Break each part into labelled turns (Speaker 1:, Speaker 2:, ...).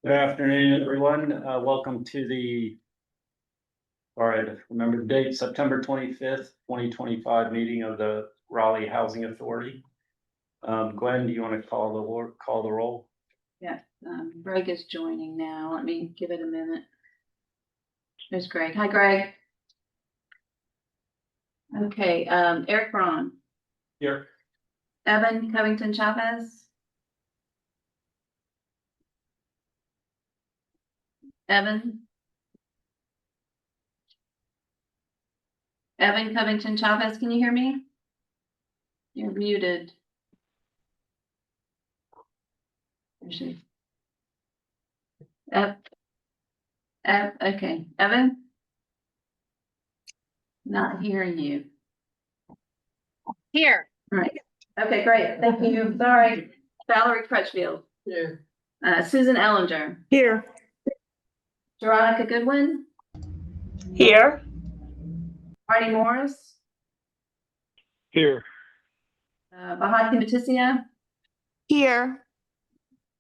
Speaker 1: Good afternoon, everyone. Welcome to the, all right, remember the date, September 25th, 2025 meeting of the Raleigh Housing Authority. Gwen, do you want to call the roll?
Speaker 2: Yeah, Greg is joining now. Let me give it a minute. There's Greg. Hi, Greg. Okay, Eric Braun,
Speaker 1: Here.
Speaker 2: Evan Covington Chavez. Evan Covington Chavez, can you hear me? You're muted. Where's she? Okay, Evan? Not hearing you.
Speaker 3: Here.
Speaker 2: All right. Okay, great. Thank you. Sorry. Valerie Crutchfield. Here. Susan Ellinger.
Speaker 3: Here.
Speaker 2: Veronica Goodwin.
Speaker 3: Here.
Speaker 2: Marty Morris.
Speaker 4: Here.
Speaker 2: Bahati Batisia.
Speaker 3: Here.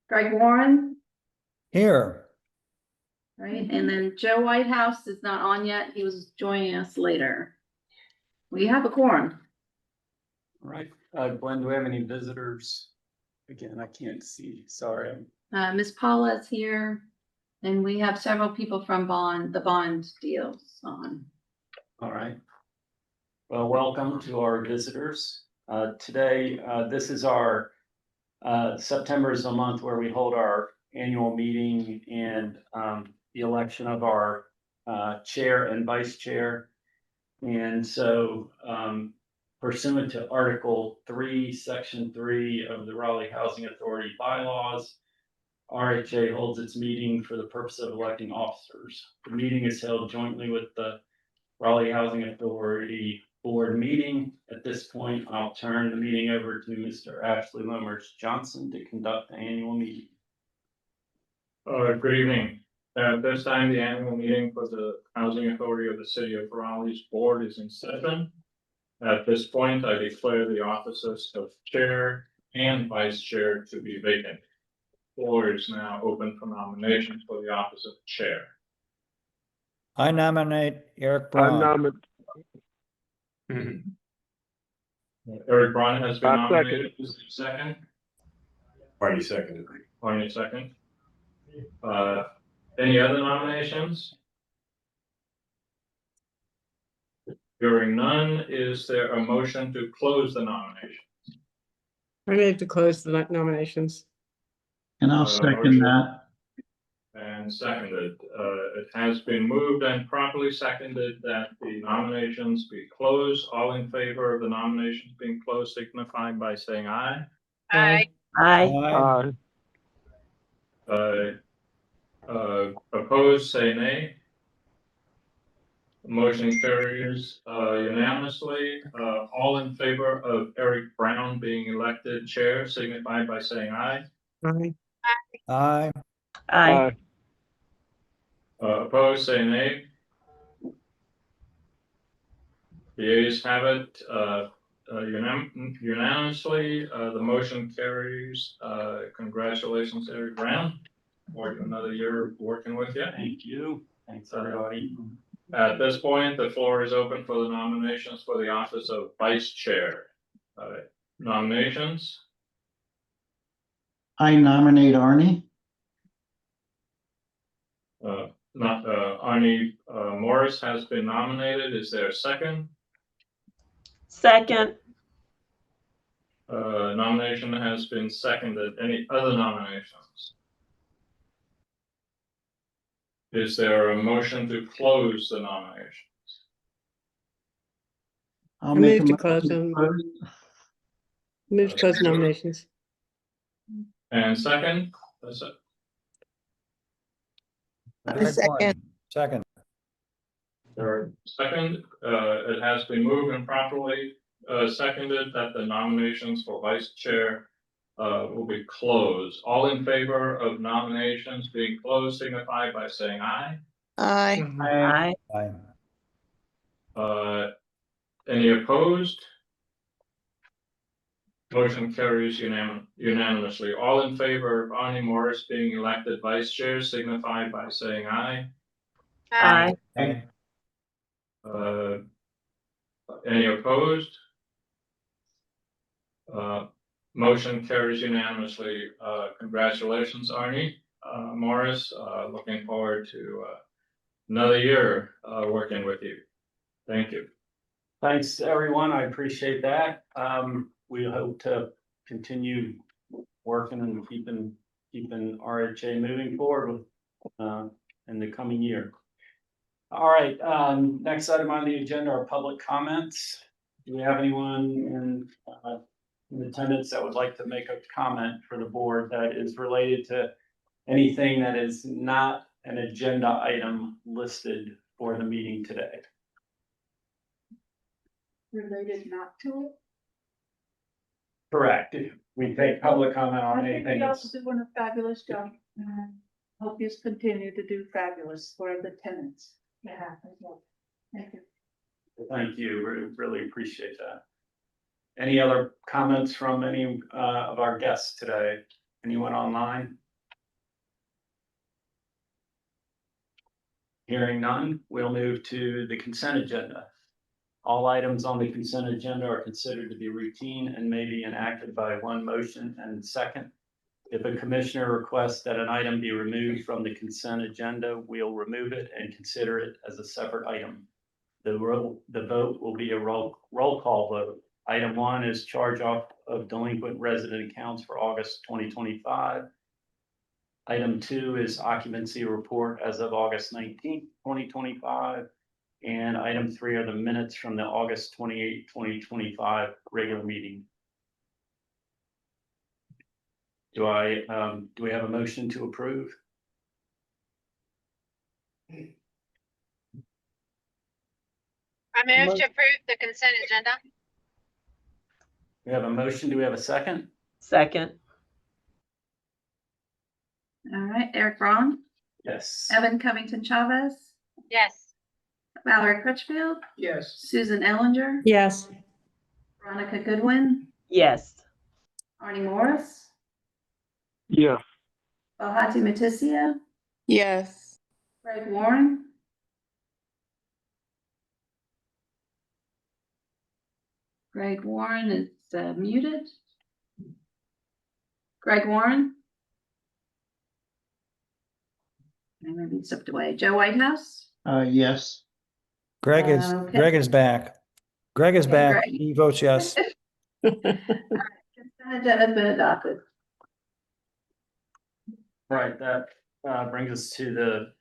Speaker 2: Greg Warren.
Speaker 4: Here.
Speaker 2: Right, and then Joe Whitehouse is not on yet. He was joining us later. We have a quorum.
Speaker 1: All right. Gwen, do we have any visitors? Again, I can't see. Sorry.
Speaker 2: Miss Paula is here, and we have several people from the bond deals on.
Speaker 1: All right. Well, welcome to our visitors. Today, this is our September is the month where we hold our annual meeting and the election of our chair and vice chair. And so pursuant to Article 3, Section 3 of the Raleigh Housing Authority bylaws, RHA holds its meeting for the purpose of electing officers. The meeting is held jointly with the Raleigh Housing Authority board meeting. At this point, I'll turn the meeting over to Mr. Ashley Lomers Johnson to conduct the annual meeting.
Speaker 4: Good evening. At this time, the annual meeting for the Housing Authority of the City of Raleigh's board is in session. At this point, I declare the offices of chair and vice chair to be vacant. The floor is now open for nominations for the office of chair.
Speaker 5: I nominate Eric Braun.
Speaker 4: Eric Braun has been nominated. Is there a second?
Speaker 6: Party seconded.
Speaker 4: Barney second. Any other nominations? Hearing none, is there a motion to close the nomination?
Speaker 3: I move to close the nominations.
Speaker 5: And I'll second that.
Speaker 4: And seconded. It has been moved and properly seconded that the nominations be closed. All in favor of the nominations being closed signify by saying aye.
Speaker 3: Aye.
Speaker 5: Aye.
Speaker 4: Opposed, say nay. Motion carries unanimously. All in favor of Eric Brown being elected chair signify by saying aye.
Speaker 3: Aye.
Speaker 5: Aye.
Speaker 3: Aye.
Speaker 4: Opposed, say nay. The ayes have it unanimously. The motion carries. Congratulations, Eric Brown. For another year working with you.
Speaker 1: Thank you. Thanks, everybody.
Speaker 4: At this point, the floor is open for the nominations for the office of vice chair. Nominations.
Speaker 5: I nominate Arnie.
Speaker 4: Arnie Morris has been nominated. Is there a second?
Speaker 3: Second.
Speaker 4: Nomination has been seconded. Any other nominations? Is there a motion to close the nominations?
Speaker 5: I'll
Speaker 3: move
Speaker 5: make
Speaker 3: to
Speaker 5: a
Speaker 3: close
Speaker 5: motion
Speaker 3: them.
Speaker 5: first.
Speaker 3: Move to close nominations.
Speaker 4: And second?
Speaker 5: Second.
Speaker 4: Or second, it has been moved and properly seconded that the nominations for vice chair will be closed. All in favor of nominations being closed signify by saying aye.
Speaker 3: Aye.
Speaker 5: Aye.
Speaker 4: Any opposed? Motion carries unanimously. All in favor of Arnie Morris being elected vice chair signify by saying aye.
Speaker 3: Aye.
Speaker 4: Uh, Any opposed? Motion carries unanimously. Congratulations, Arnie. Morris, looking forward to another year working with you. Thank you.
Speaker 1: Thanks, everyone. I appreciate that. We hope to continue working and keeping RHA moving forward in the coming year. All right, next item on the agenda are public comments. Do we have anyone in attendance that would like to make a comment for the board that is related to anything that is not an agenda item listed for the meeting today?
Speaker 7: Related not to it.
Speaker 1: Correct. We take public comment on
Speaker 7: I think
Speaker 1: anything.
Speaker 7: you also doing a fabulous job. Hope you continue to do fabulous for the tenants. Yeah, thank you.
Speaker 1: Thank you. Really appreciate that. Any other comments from any of our guests today? Anyone online? Hearing none, we'll move to the consent agenda. All items on the consent agenda are considered to be routine and may be enacted by one motion and second. If a commissioner requests that an item be removed from the consent agenda, we'll remove it and consider it as a separate item. The vote will be a roll call vote. Item 1 is charge off of delinquent resident accounts for August 2025. Item 2 is occupancy report as of August 19th, 2025. And item 3 are the minutes from the August 28th, 2025 regular meeting. Do we have a motion to approve?
Speaker 8: I move to approve the consent agenda.
Speaker 1: We have a motion. Do we have a second?
Speaker 3: Second.
Speaker 2: All right, Eric Braun,
Speaker 1: Yes.
Speaker 2: Evan Covington Chavez,
Speaker 8: Yes.
Speaker 2: Valerie Crutchfield,
Speaker 7: Yes.
Speaker 2: Susan Ellinger,
Speaker 3: Yes.
Speaker 2: Veronica Goodwin,
Speaker 3: Yes.
Speaker 2: Arnie Morris,
Speaker 5: Yes.
Speaker 2: Bahati Matisia,
Speaker 3: Yes.
Speaker 2: Greg Warren, Greg Warren is muted. Greg Warren? And maybe he stepped away. Joe Whitehouse?
Speaker 5: Yes.
Speaker 9: Greg
Speaker 2: Okay.
Speaker 9: is back. Greg is
Speaker 2: Okay,
Speaker 9: back.
Speaker 2: Greg.
Speaker 9: He votes yes.
Speaker 2: Consent agenda has been adopted.
Speaker 1: Right, that brings us to the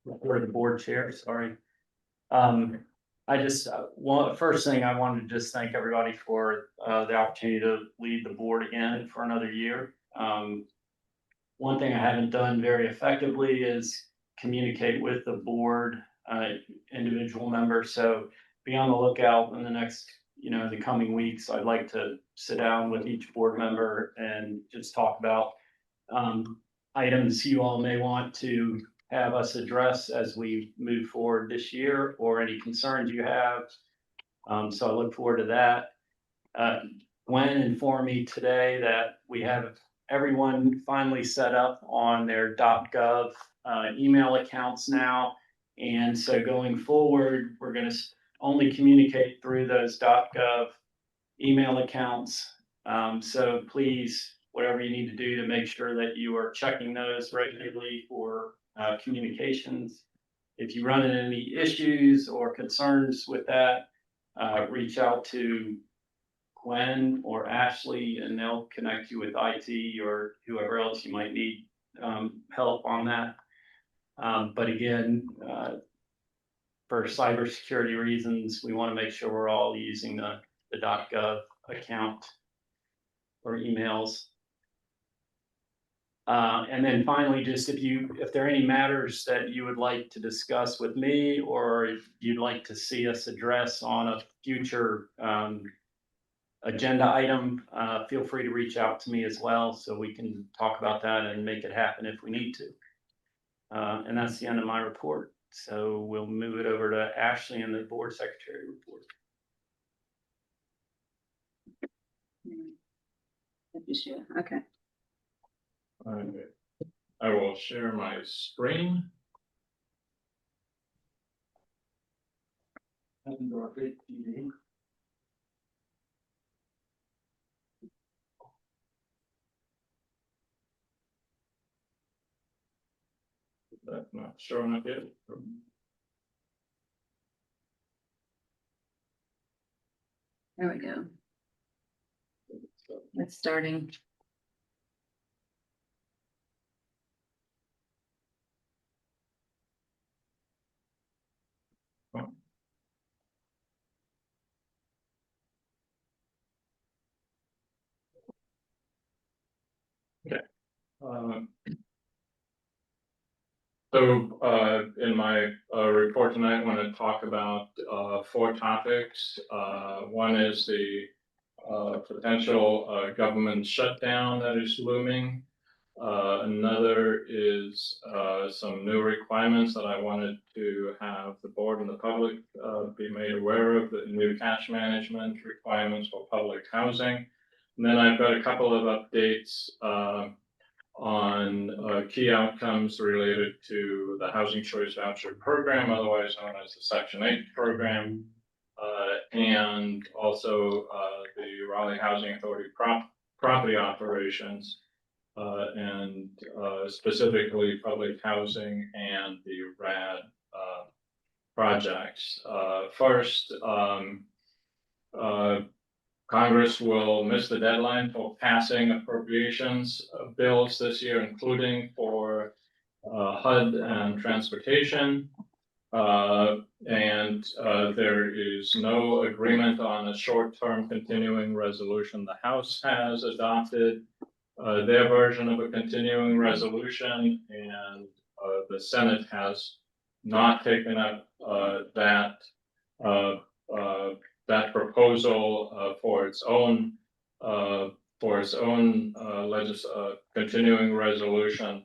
Speaker 1: report of the board chair, sorry. I just first thing I wanted to just thank everybody for the opportunity to lead the board again for another year. One thing I haven't done very effectively is communicate with the board individual members. So be on the lookout in the next, the coming weeks. I'd like to sit down with each board member and just talk about items you all may want to have us address as we move forward this year, or any concerns you have. So I look forward to that. Gwen informed me today that we have everyone finally set up on their .gov email accounts now. And so going forward, we're going to only communicate through those .gov email accounts. So please, whatever you need to do to make sure that you are checking those regularly for communications. If you run into any issues or concerns with that, reach out to Gwen or Ashley, and they'll connect you with IT or whoever else you might need help on that. But again, for cybersecurity reasons, we want to make sure we're all using the .gov account or emails. And then finally, just if there are any matters that you would like to discuss with me, or if you'd like to see us address on a future agenda item, feel free to reach out to me as well, so we can talk about that and make it happen if we need to. And that's the end of my report. So we'll move it over to Ashley and the board secretary report.
Speaker 2: Just you, okay.
Speaker 4: Okay. I will share my screen. That's not showing up yet.
Speaker 2: There we go. It's starting.
Speaker 4: Um, in my report tonight, I want to talk about 4 topics. One is the potential government shutdown that is looming. Another is some new requirements that I wanted to have the board and the public be made aware of, the new cash management requirements for public housing. And then I've got a couple of updates on key outcomes related to the Housing Choice Voucher Program, otherwise known as the Section 8 program, and also the Raleigh Housing Authority property operations, and specifically public housing and the RHA projects. First, Congress will miss the deadline for passing appropriations bills this year, including for HUD and transportation. And there is no agreement on a short-term continuing resolution. The House has adopted their version of a continuing resolution, and the Senate has not taken up that proposal for its own continuing resolution.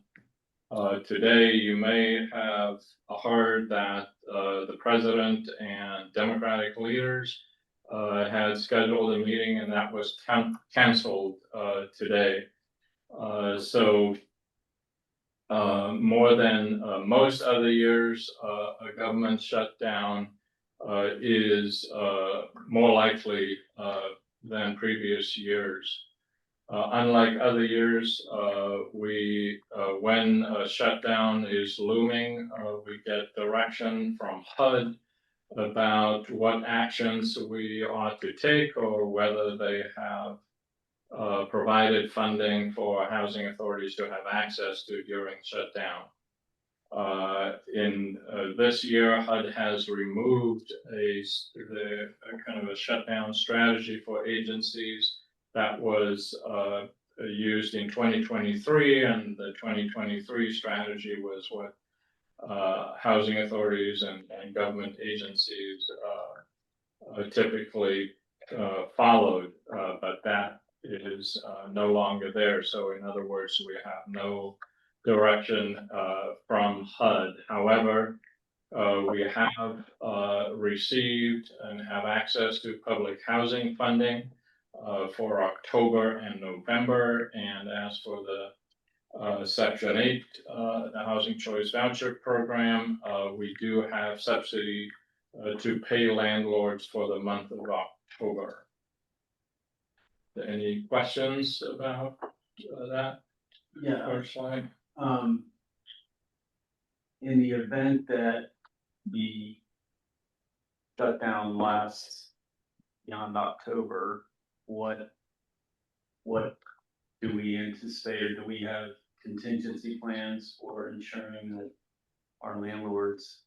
Speaker 4: Today, you may have heard that the president and Democratic leaders had scheduled a meeting, and that was canceled today. So more than most other years, a government shutdown is more likely than previous years. Unlike other years, when a shutdown is looming, we get direction from HUD about what actions we ought to take, or whether they have provided funding for housing authorities to have access to during shutdown. In this year, HUD has removed a kind of a shutdown strategy for agencies that was used in 2023, and the 2023 strategy was what housing authorities and government agencies typically followed, but that is no longer there. So in other words, we have no direction from HUD. However, we have received and have access to public housing funding for October and November. And as for the Section 8, the Housing Choice Voucher Program, we do have subsidy to pay landlords for the month of October. Any questions about that?
Speaker 1: Yeah.
Speaker 4: First slide.
Speaker 1: In the event that the shutdown lasts beyond October, what do we anticipate, or do we have contingency plans for ensuring that our landlords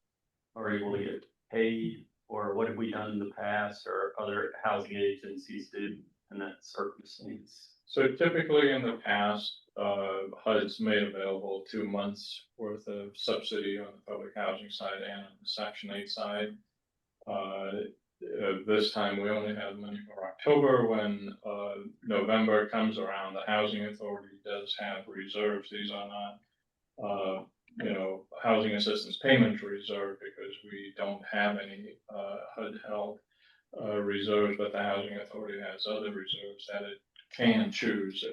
Speaker 1: are able to get paid? Or what have we done in the past, or other housing agencies do in that circumstance?
Speaker 4: So typically in the past, HUD's made available 2 months worth of subsidy on the public housing side and on the Section 8 side. This time we only have money for October. When November comes around, the housing authority does have reserves. These are not, housing assistance payment reserve, because we don't have any HUD held reserves, but the housing authority has other reserves that it can choose,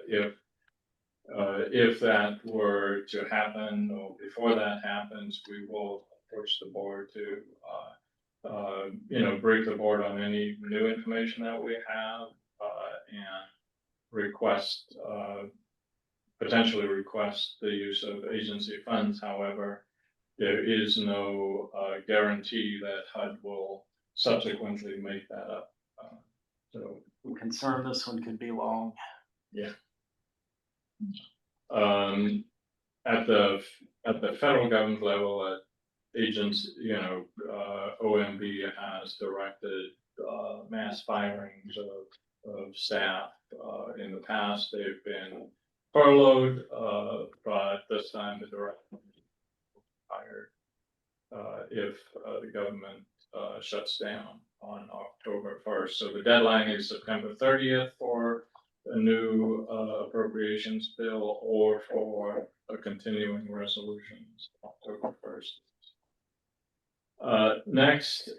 Speaker 4: if that were to happen, or before that happens, we will approach the board to, brief the board on any new information that we have, and request, potentially request the use of agency funds. However, there is no guarantee that HUD will subsequently make that up. So,
Speaker 1: I'm concerned this one could be long.
Speaker 4: yeah. At the federal government level, agents, OMB has directed mass firings of staff. In the past, they've been furloughed, but this time the director hired if the government shuts down on October 1st. So the deadline is September 30th for a new appropriations bill, or for a continuing resolutions October 1st. Next,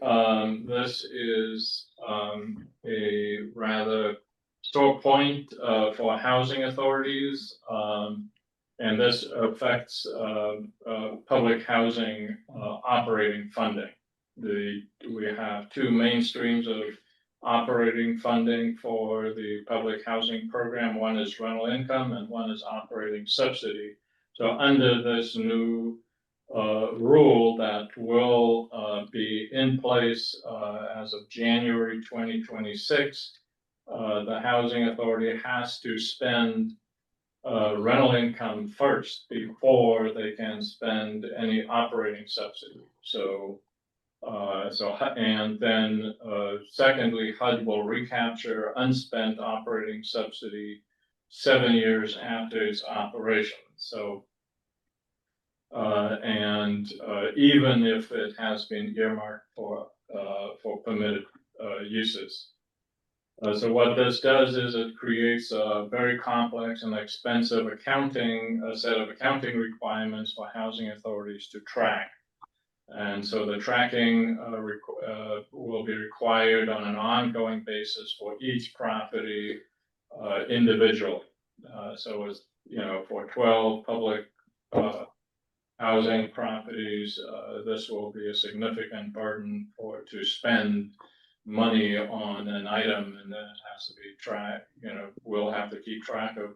Speaker 4: this is a rather sore point for housing authorities, and this affects public housing operating funding. We have two main streams of operating funding for the public housing program. One is rental income and one is operating subsidy. So under this new rule that will be in place as of January 2026, the housing authority has to spend rental income first before they can spend any operating subsidy. And then secondly, HUD will recapture unspent operating subsidy 7 years after its operation. So, even if it has been earmarked for permitted uses. So what this does is it creates a very complex and expensive set of accounting requirements for housing authorities to track. And so the tracking will be required on an ongoing basis for each property individually. So as for 12 public housing properties, this will be a significant burden to spend money on an item, and then it has to be tracked. We'll have to keep track of,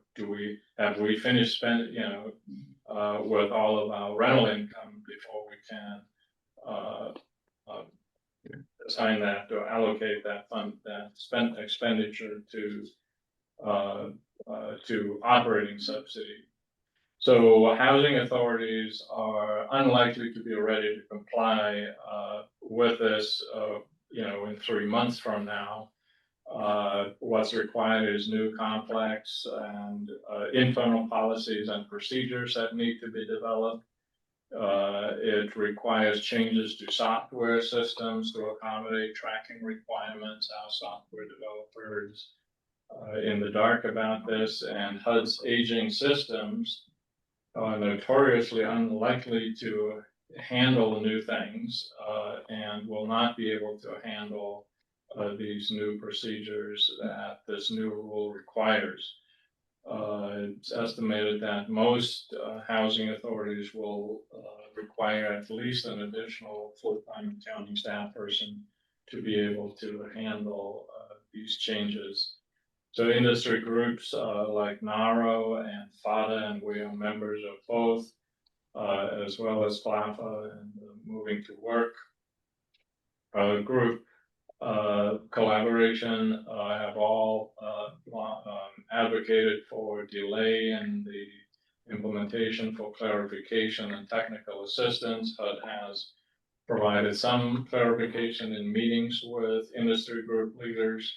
Speaker 4: have we finished spending, with all of our rental income before we can assign that or allocate that fund, that expenditure to operating subsidy. So housing authorities are unlikely to be ready to comply with this, in 3 months from now. What's required is new complex and internal policies and procedures that need to be developed. It requires changes to software systems to accommodate tracking requirements. Our software developers in the dark about this, and HUD's aging systems are notoriously unlikely to handle new things and will not be able to handle these new procedures that this new rule requires. It's estimated that most housing authorities will require at least an additional full-time accounting staff person to be able to handle these changes. So industry groups like NARO and FADA, and we are members of both, as well as FLAFA and the Moving to Work group, collaboration, have all advocated for delay in the implementation for clarification and technical assistance. HUD has provided some clarification in meetings with industry group leaders,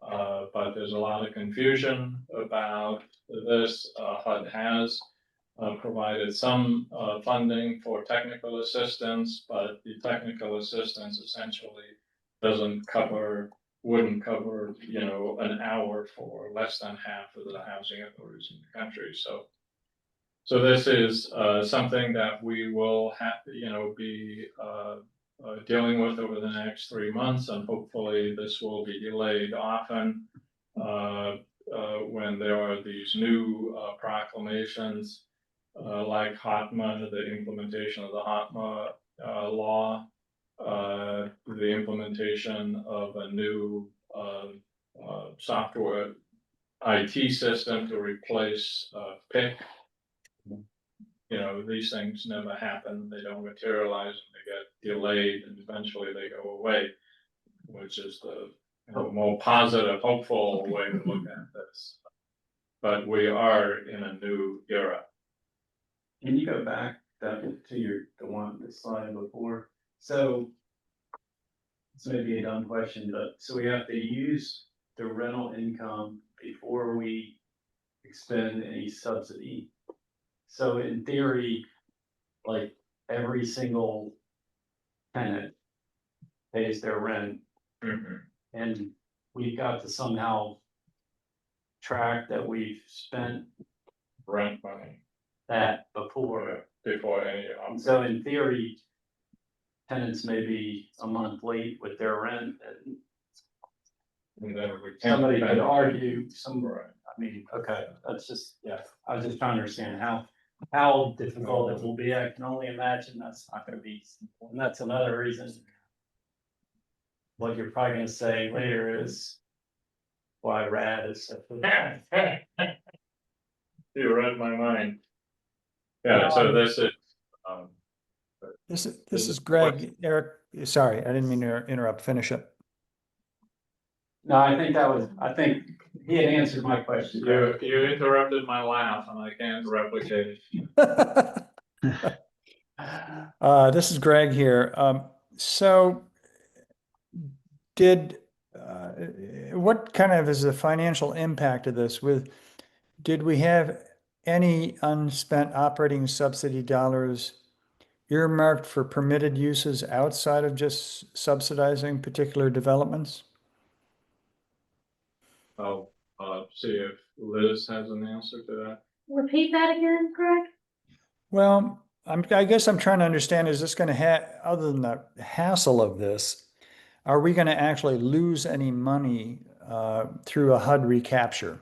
Speaker 4: but there's a lot of confusion about this. HUD has provided some funding for technical assistance, but the technical assistance essentially wouldn't cover, an hour for less than half of the housing authorities in the country. So this is something that we will have to, be dealing with over the next 3 months, and hopefully this will be delayed often. when there are these new proclamations, like HOTMA, the implementation of the HOTMA law, the implementation of a new software IT system to replace PIC. You know, these things never happen, they don't materialize, and they get delayed, and eventually they go away, which is the more positive, hopeful way to look at this. But we are in a new era.
Speaker 1: Can you go back to the slide before? So this may be a dumb question, but so we have to use the rental income before we expend any subsidy. So in theory, like every single tenant pays their rent, and we've got to somehow track that we've spent
Speaker 4: Rent money
Speaker 1: that before.
Speaker 4: before any.
Speaker 1: So in theory, tenants may be a month late with their rent, and
Speaker 4: And then we can't
Speaker 1: somebody could
Speaker 4: spend-
Speaker 1: argue some,
Speaker 4: Right.
Speaker 1: I mean, okay, that's just, yeah, I was just trying to understand how difficult it will be. I can only imagine that's not gonna be simple, and that's another reason. What you're probably gonna say later is why RAD is so.
Speaker 4: You read my mind. Yeah, so this is,
Speaker 9: This is Greg, Eric, sorry, I didn't mean to interrupt, finish up.
Speaker 1: No, I think he had answered my question.
Speaker 4: you interrupted my laugh and I can't replicate it.
Speaker 9: This is Greg here. So what kind of is the financial impact of this did we have any unspent operating subsidy dollars earmarked for permitted uses outside of just subsidizing particular developments?
Speaker 4: I'll see if Liz has an answer to that.
Speaker 7: Repeat that again, Greg?
Speaker 9: Well, I guess I'm trying to understand, is this going to have, other than the hassle of this, are we going to actually lose any money through a HUD recapture?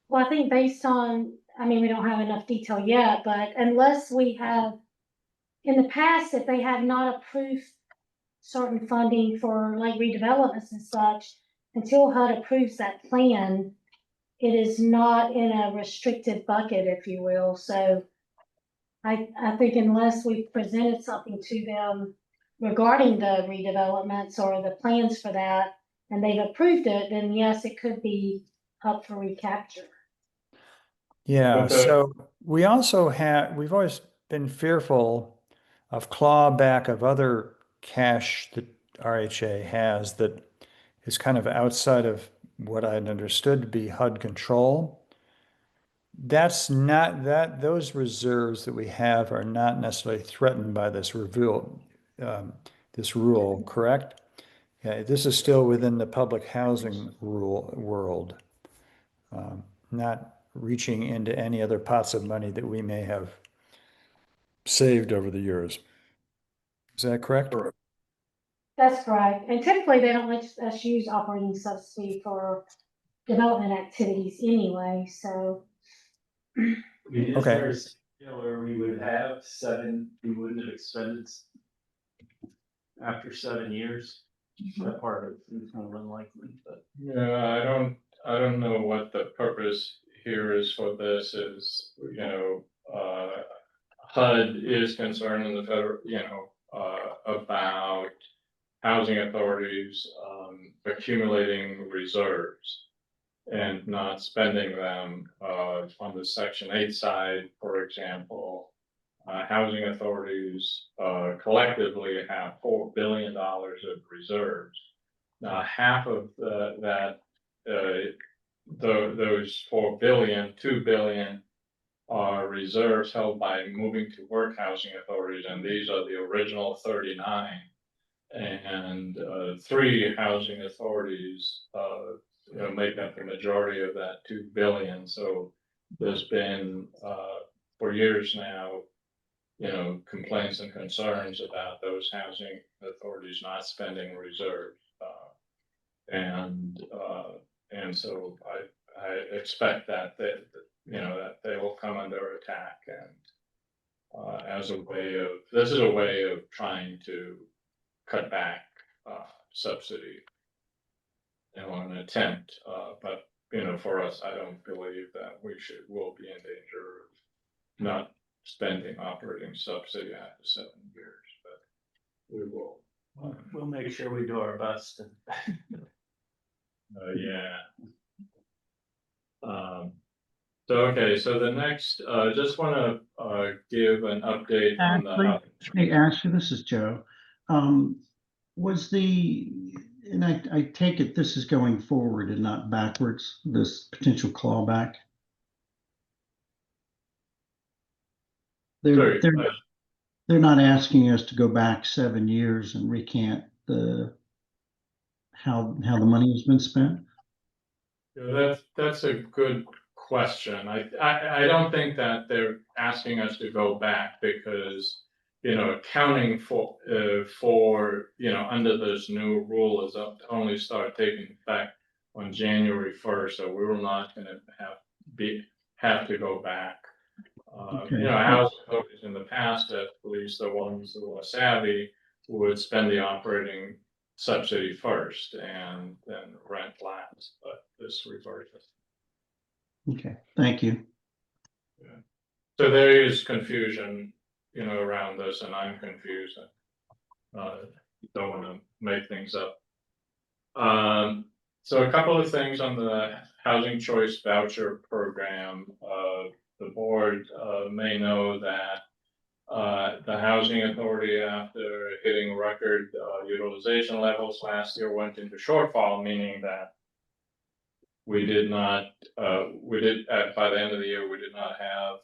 Speaker 10: Well, I think based on, I mean, we don't have enough detail yet, but unless we have, in the past, if they have not approved certain funding for like redevelopments and such, until HUD approves that plan, it is not in a restricted bucket, if you will. So I think unless we presented something to them regarding the redevelopments or the plans for that, and they've approved it, then yes, it could be up for recapture.
Speaker 9: Yeah,
Speaker 4: Okay.
Speaker 9: so we've always been fearful of clawback of other cash that RHA has that is kind of outside of what I'd understood to be HUD control. That's not those reserves that we have are not necessarily threatened by this rule, correct? Yeah, this is still within the public housing world, not reaching into any other pots of money that we may have saved over the years. Is that correct?
Speaker 10: That's correct. And typically they don't let us use operating subsidy for development activities anyway, so.
Speaker 1: I mean, is
Speaker 9: Okay.
Speaker 1: there a scenario where we would have we wouldn't have expended after 7 years? That part of it seems kind of unlikely, but.
Speaker 4: Yeah, I don't know what the purpose here is for this is, HUD is concerned in the federal, about housing authorities, accumulating reserves and not spending them, on the Section 8 side, for example. Housing authorities, collectively have $4 billion of reserves. Now, half of those 4 billion, 2 billion are reserves held by moving to work housing authorities, and these are the original 39. And 3 housing authorities make up the majority of that 2 billion. So there's been for years now, complaints and concerns about those housing authorities not spending reserves. And And so I expect that that they will come under attack and as a way of, this is a way of trying to cut back subsidy. An attempt, but for us, I don't believe that will be in danger of not spending operating subsidy after 7 years, but we will.
Speaker 1: We'll make sure we do our best.
Speaker 4: Yeah. Okay, so the next, just want to give an update on the.
Speaker 5: Hey, Ashley, this is Joe. Was and I take it this is going forward and not backwards, this potential clawback?
Speaker 4: Sorry,
Speaker 5: They're not asking us to go back 7 years and recant how the money has been spent?
Speaker 4: That's a good question. I don't think that they're asking us to go back because, accounting for, under this new rule is up to only start taking effect on January 1st. So we were not going to have to go back.
Speaker 5: Okay.
Speaker 4: Housing authorities in the past, at least the ones who are savvy, would spend the operating subsidy first and then rent last, but this reverses.
Speaker 5: Okay, thank you.
Speaker 4: Yeah. So there is confusion, around this, and I'm confused. Don't want to make things up. So a couple of things on the Housing Choice Voucher Program. The board may know that the Housing Authority, after hitting record utilization levels last year, went into shortfall, meaning that we did not, by the end of the year, we did not have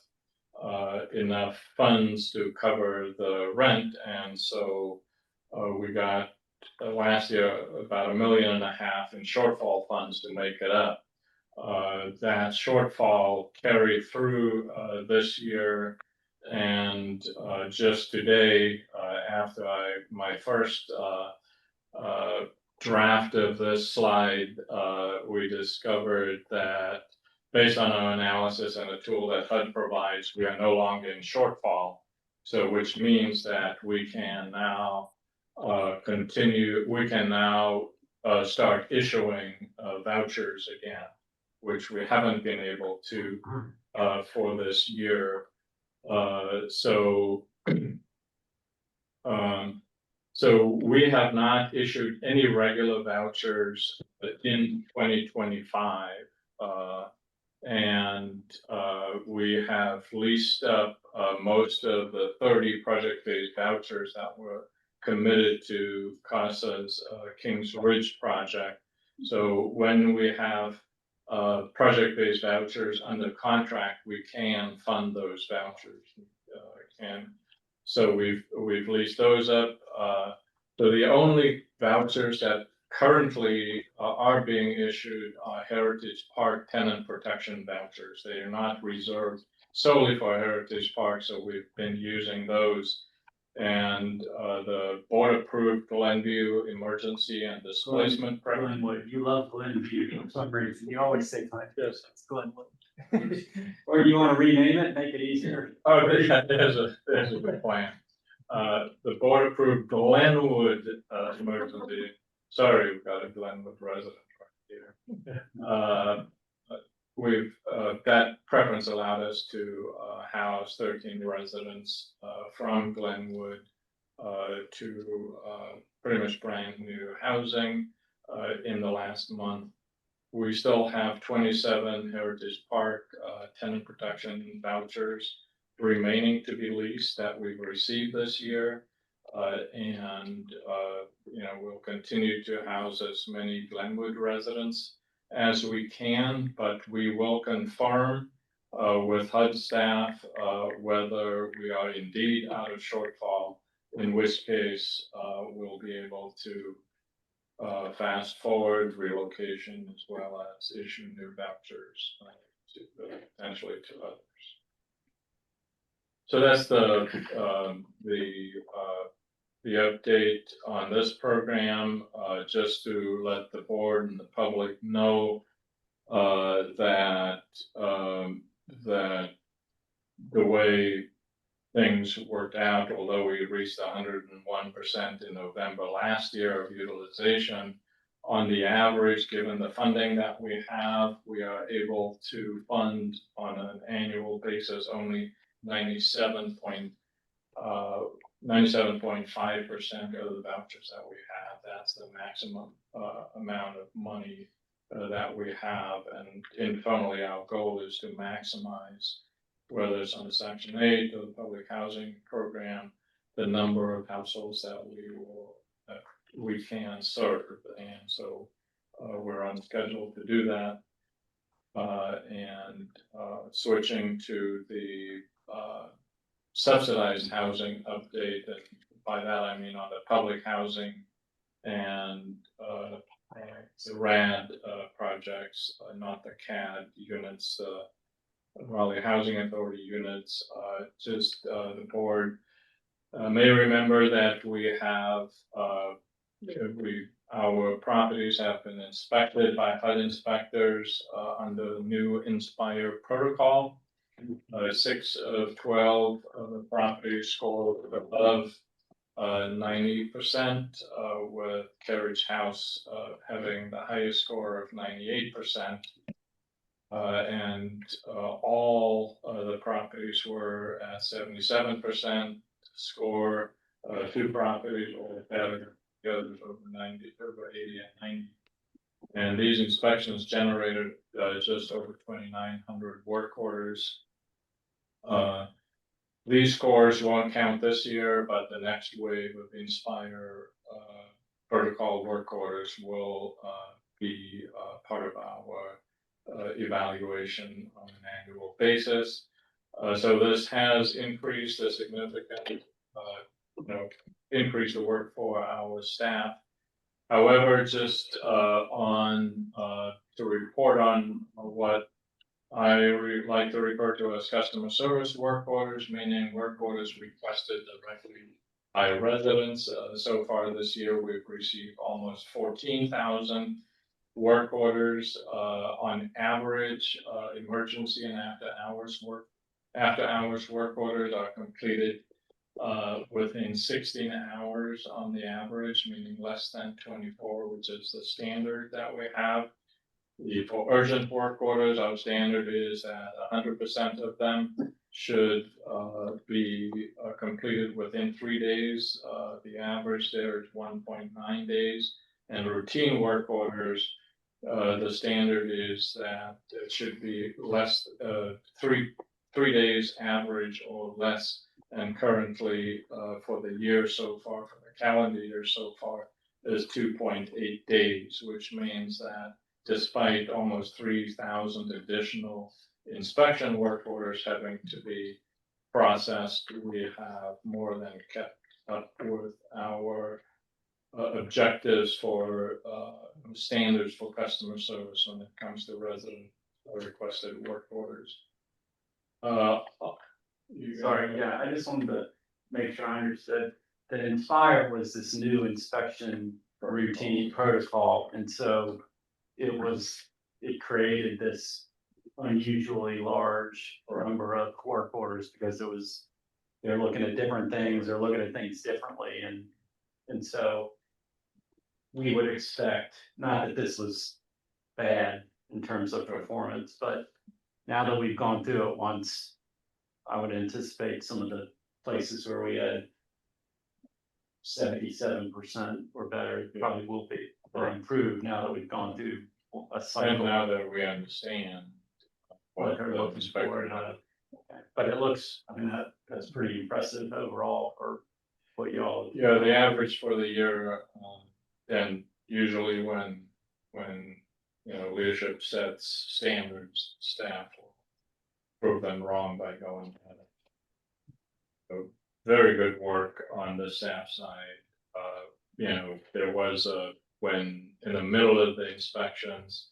Speaker 4: enough funds to cover the rent. And so we got last year about $1.5 million in shortfall funds to make it up. That shortfall carried through this year, and just today, after my first draft of this slide, we discovered that based on our analysis and a tool that HUD provides, we are no longer in shortfall. So which means that we can now start issuing vouchers again, which we haven't been able to for this year. So we have not issued any regular vouchers in 2025. And we have leased up most of the 30 project-based vouchers that were committed to CASA's Kings Ridge project. So when we have project-based vouchers under contract, we can fund those vouchers. So we've leased those up. So the only vouchers that currently are being issued are Heritage Park tenant protection vouchers. They are not reserved solely for Heritage Park, so we've been using those. And the board-approved Glenview emergency and displacement program.
Speaker 1: Glenwood, you love Glenview for some reason. You always say Glenview.
Speaker 4: Yes.
Speaker 1: It's Glenwood. Or do you want to rename it, make it easier?
Speaker 4: Oh, yeah, there's a good plan. The board-approved Glenwood emergency. Sorry, we've got a Glenwood resident right here. That preference allowed us to house 13 residents from Glenwood to pretty much brand new housing in the last month. We still have 27 Heritage Park tenant protection vouchers remaining to be leased that we've received this year. And we'll continue to house as many Glenwood residents as we can, but we will confirm with HUD staff whether we are indeed out of shortfall, in which case we'll be able to fast forward relocation as well as issue new vouchers potentially to others. So that's the update on this program. Just to let the board and the public know, that, that the way things worked out, although we reached 101% in November last year of utilization, on the average, given the funding that we have, we are able to fund on an annual basis only 97.5% of the vouchers that we have. That's the maximum amount of money that we have, and internally our goal is to maximize, whether it's on the Section 8 or the public housing program, the number of households that we can serve, and so we're on schedule to do that. And switching to the subsidized housing update, and by that I mean on the public housing and the RAD projects, not the CAD units, Raleigh Housing Authority units. Just the board may remember that we have our properties have been inspected by HUD inspectors under the new Inspire protocol. 6 of 12 of the properties scored above 90%, with Carriage House having the highest score of 98%. And all the properties were at 77% score. 2 properties were better, the others over 90, over 80 and 90. And these inspections generated just over 2,900 work orders. These scores won't count this year, but the next wave of Inspire protocol work orders will be part of our evaluation on an annual basis. So this has increased a significant, increase the work for our staff. However, just to report on what I like to refer to as customer service work orders, meaning work orders requested directly by residents. So far this year, we've received almost 14,000 work orders. On average, emergency and after hours work orders are completed within 16 hours on the average, meaning less than 24, which is the standard that we have. For urgent work orders, our standard is that 100% of them should be completed within 3 days. The average there is 1.9 days. And routine work orders, the standard is that it should be less, 3 days average or less. And currently, for the year so far, for the calendar year so far, is 2.8 days, which means that despite almost 3,000 additional inspection work orders having to be processed, we have more than kept up with our objectives for standards for customer service when it comes to resident requested work orders.
Speaker 1: Sorry, yeah, I just wanted to make sure I understood that Inspire was this new inspection routine protocol, and so it created this unusually large number of work orders because they're looking at different things, they're looking at things differently, and so we would expect, not that this was bad in terms of performance, but now that we've gone through it once, I would anticipate some of the places where we had 77% or better, probably will be or improved now that we've gone through a
Speaker 4: And
Speaker 1: cycle.
Speaker 4: now that we understand what
Speaker 1: they're
Speaker 4: the
Speaker 1: looking for,
Speaker 4: inspector.
Speaker 1: but it looks, I mean, that's pretty impressive overall for what y'all.
Speaker 4: Yeah, the average for the year, and usually when leadership sets standards, staff will prove them wrong by going at it. So very good work on the staff side. There was when in the middle of the inspections,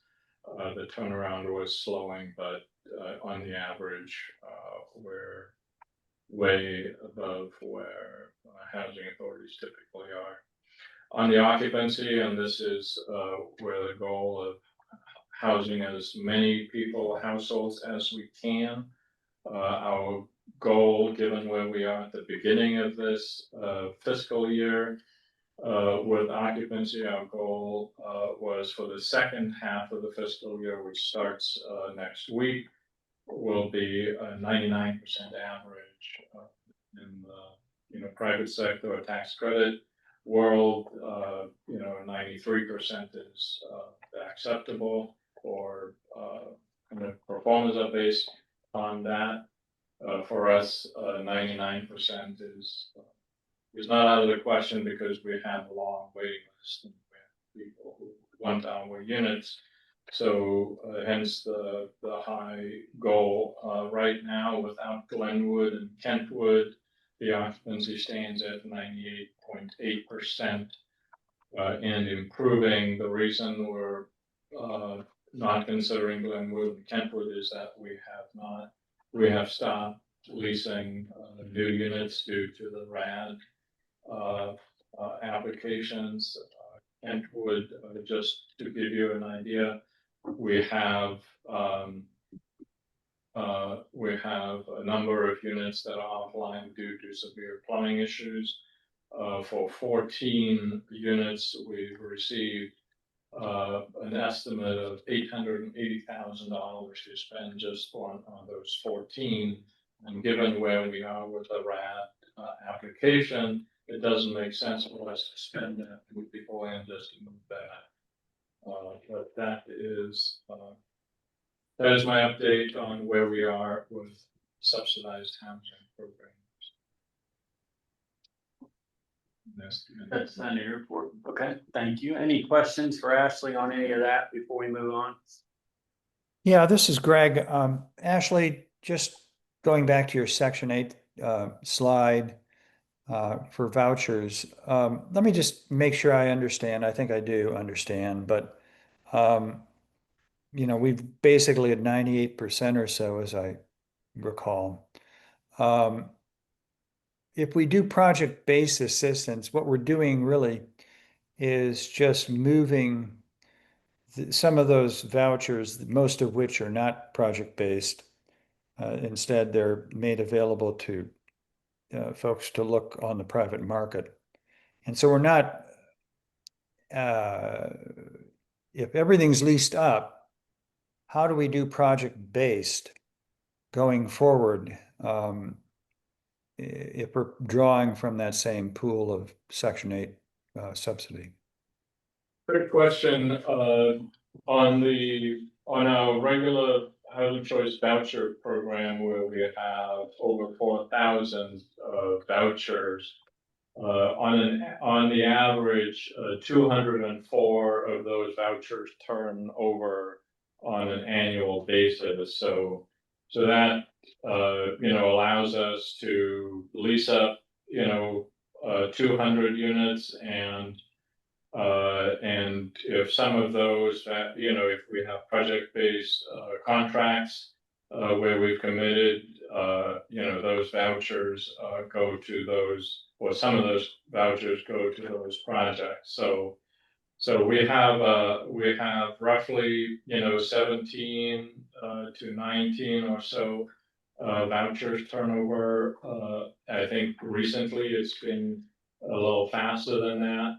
Speaker 4: the turnaround was slowing, but on the average, we're way above where housing authorities typically are. On the occupancy, and this is where the goal of housing as many people, households as we can. Our goal, given where we are at the beginning of this fiscal year, with occupancy, our goal was for the second half of the fiscal year, which starts next week, will be a 99% average in the private sector or tax credit world. 93% is acceptable, or kind of performers are based on that. For us, 99% is not out of the question, because we have a long waiting list and we have people who want our units. So hence the high goal. Right now, without Glenwood and Kentwood, the occupancy stands at 98.8%, and improving. The reason we're not considering Glenwood and Kentwood is that we have stopped leasing new units due to the RAD applications. Kentwood, just to give you an idea, we have a number of units that are offline due to severe plumbing issues. For 14 units, we've received an estimate of $880,000 to spend just on those 14. And given where we are with the RAD application, it doesn't make sense for us to spend that with people and just move that. But that is my update on where we are with subsidized housing programs.
Speaker 1: That's the end of your report. Okay, thank you. Any questions for Ashley on any of that before we move on?
Speaker 9: Yeah, this is Greg. Ashley, just going back to your Section 8 slide for vouchers. Let me just make sure I understand. I think I do understand, but we've basically at 98% or so, as I recall. If we do project-based assistance, what we're doing really is just moving some of those vouchers, most of which are not project-based. Instead, they're made available to folks to look on the private market. And so we're not, if everything's leased up, how do we do project-based going forward? If we're drawing from that same pool of Section 8 subsidy.
Speaker 4: Good question. On our regular Housing Choice Voucher Program, where we have over 4,000 vouchers, on the average, 204 of those vouchers turn over on an annual basis. So that allows us to lease up 200 units, and if some of those that if we have project-based contracts where we've committed, those vouchers go to those, or some of those vouchers go to those projects. So we have roughly 17 to 19 or so vouchers turnover. I think recently it's been a little faster than that,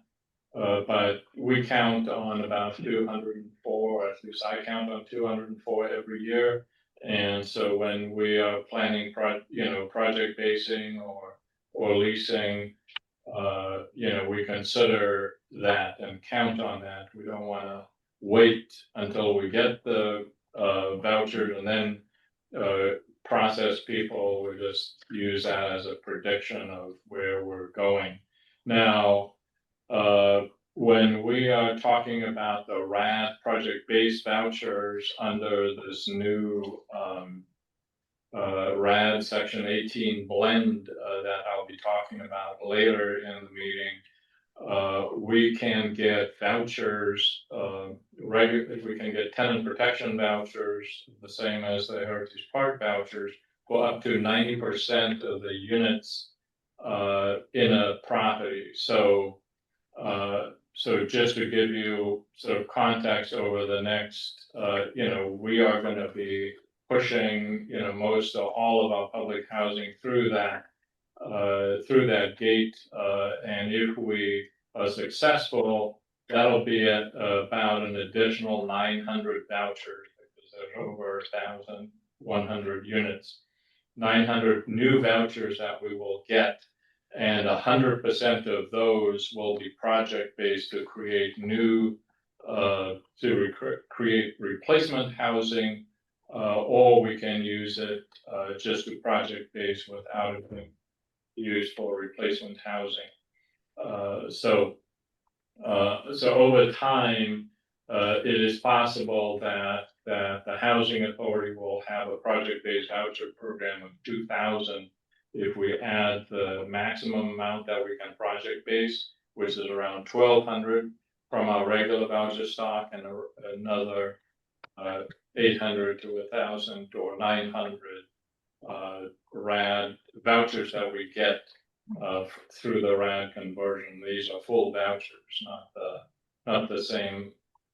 Speaker 4: but we count on about 204, at least I count on 204 every year. And so when we are planning project basing or leasing, we consider that and count on that. We don't want to wait until we get the voucher and then process people. We just use that as a prediction of where we're going. Now, when we are talking about the RAD project-based vouchers under this new RAD Section 18 blend that I'll be talking about later in the meeting, we can get vouchers, we can get tenant protection vouchers, the same as the Heritage Park vouchers, for up to 90% of the units in a property. So so just to give you sort of context over the next, we are gonna be pushing, most of all of our public housing through that gate, and if we are successful, that'll be at about an additional 900 vouchers, because there's over 1,100 units. 900 new vouchers that we will get, and 100% of those will be project-based to create create replacement housing, or we can use it just to project-based without it being used for replacement housing. So over time, it is possible that the housing authority will have a project-based voucher program of 2,000 if we add the maximum amount that we can project-base, which is around 1,200 from our regular voucher stock, and another 800 to 1,000 or 900 RAD vouchers that we get through the RAD conversion. These are full vouchers, not the same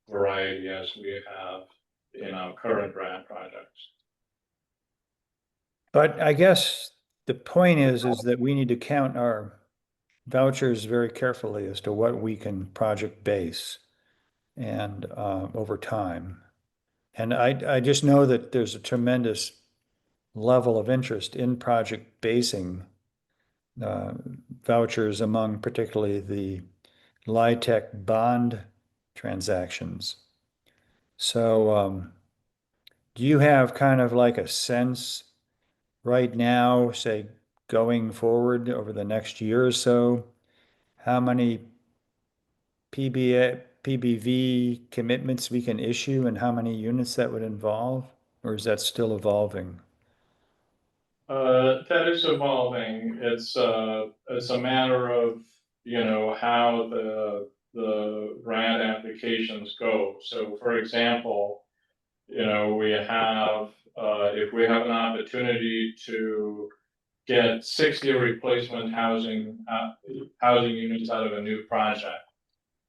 Speaker 4: variety as we have in our current RAD projects.
Speaker 9: But I guess the point is that we need to count our vouchers very carefully as to what we can project base and over time. And I just know that there's a tremendous level of interest in project basing vouchers among particularly the LIHTC bond transactions. So do you have kind of like a sense right now, say going forward over the next year or so, how many PBV commitments we can issue and how many units that would involve? Or is that still evolving?
Speaker 4: That is evolving. It's a matter of, how the RAD applications go. So for example, we have, if we have an opportunity to get 60 replacement housing units out of a new project,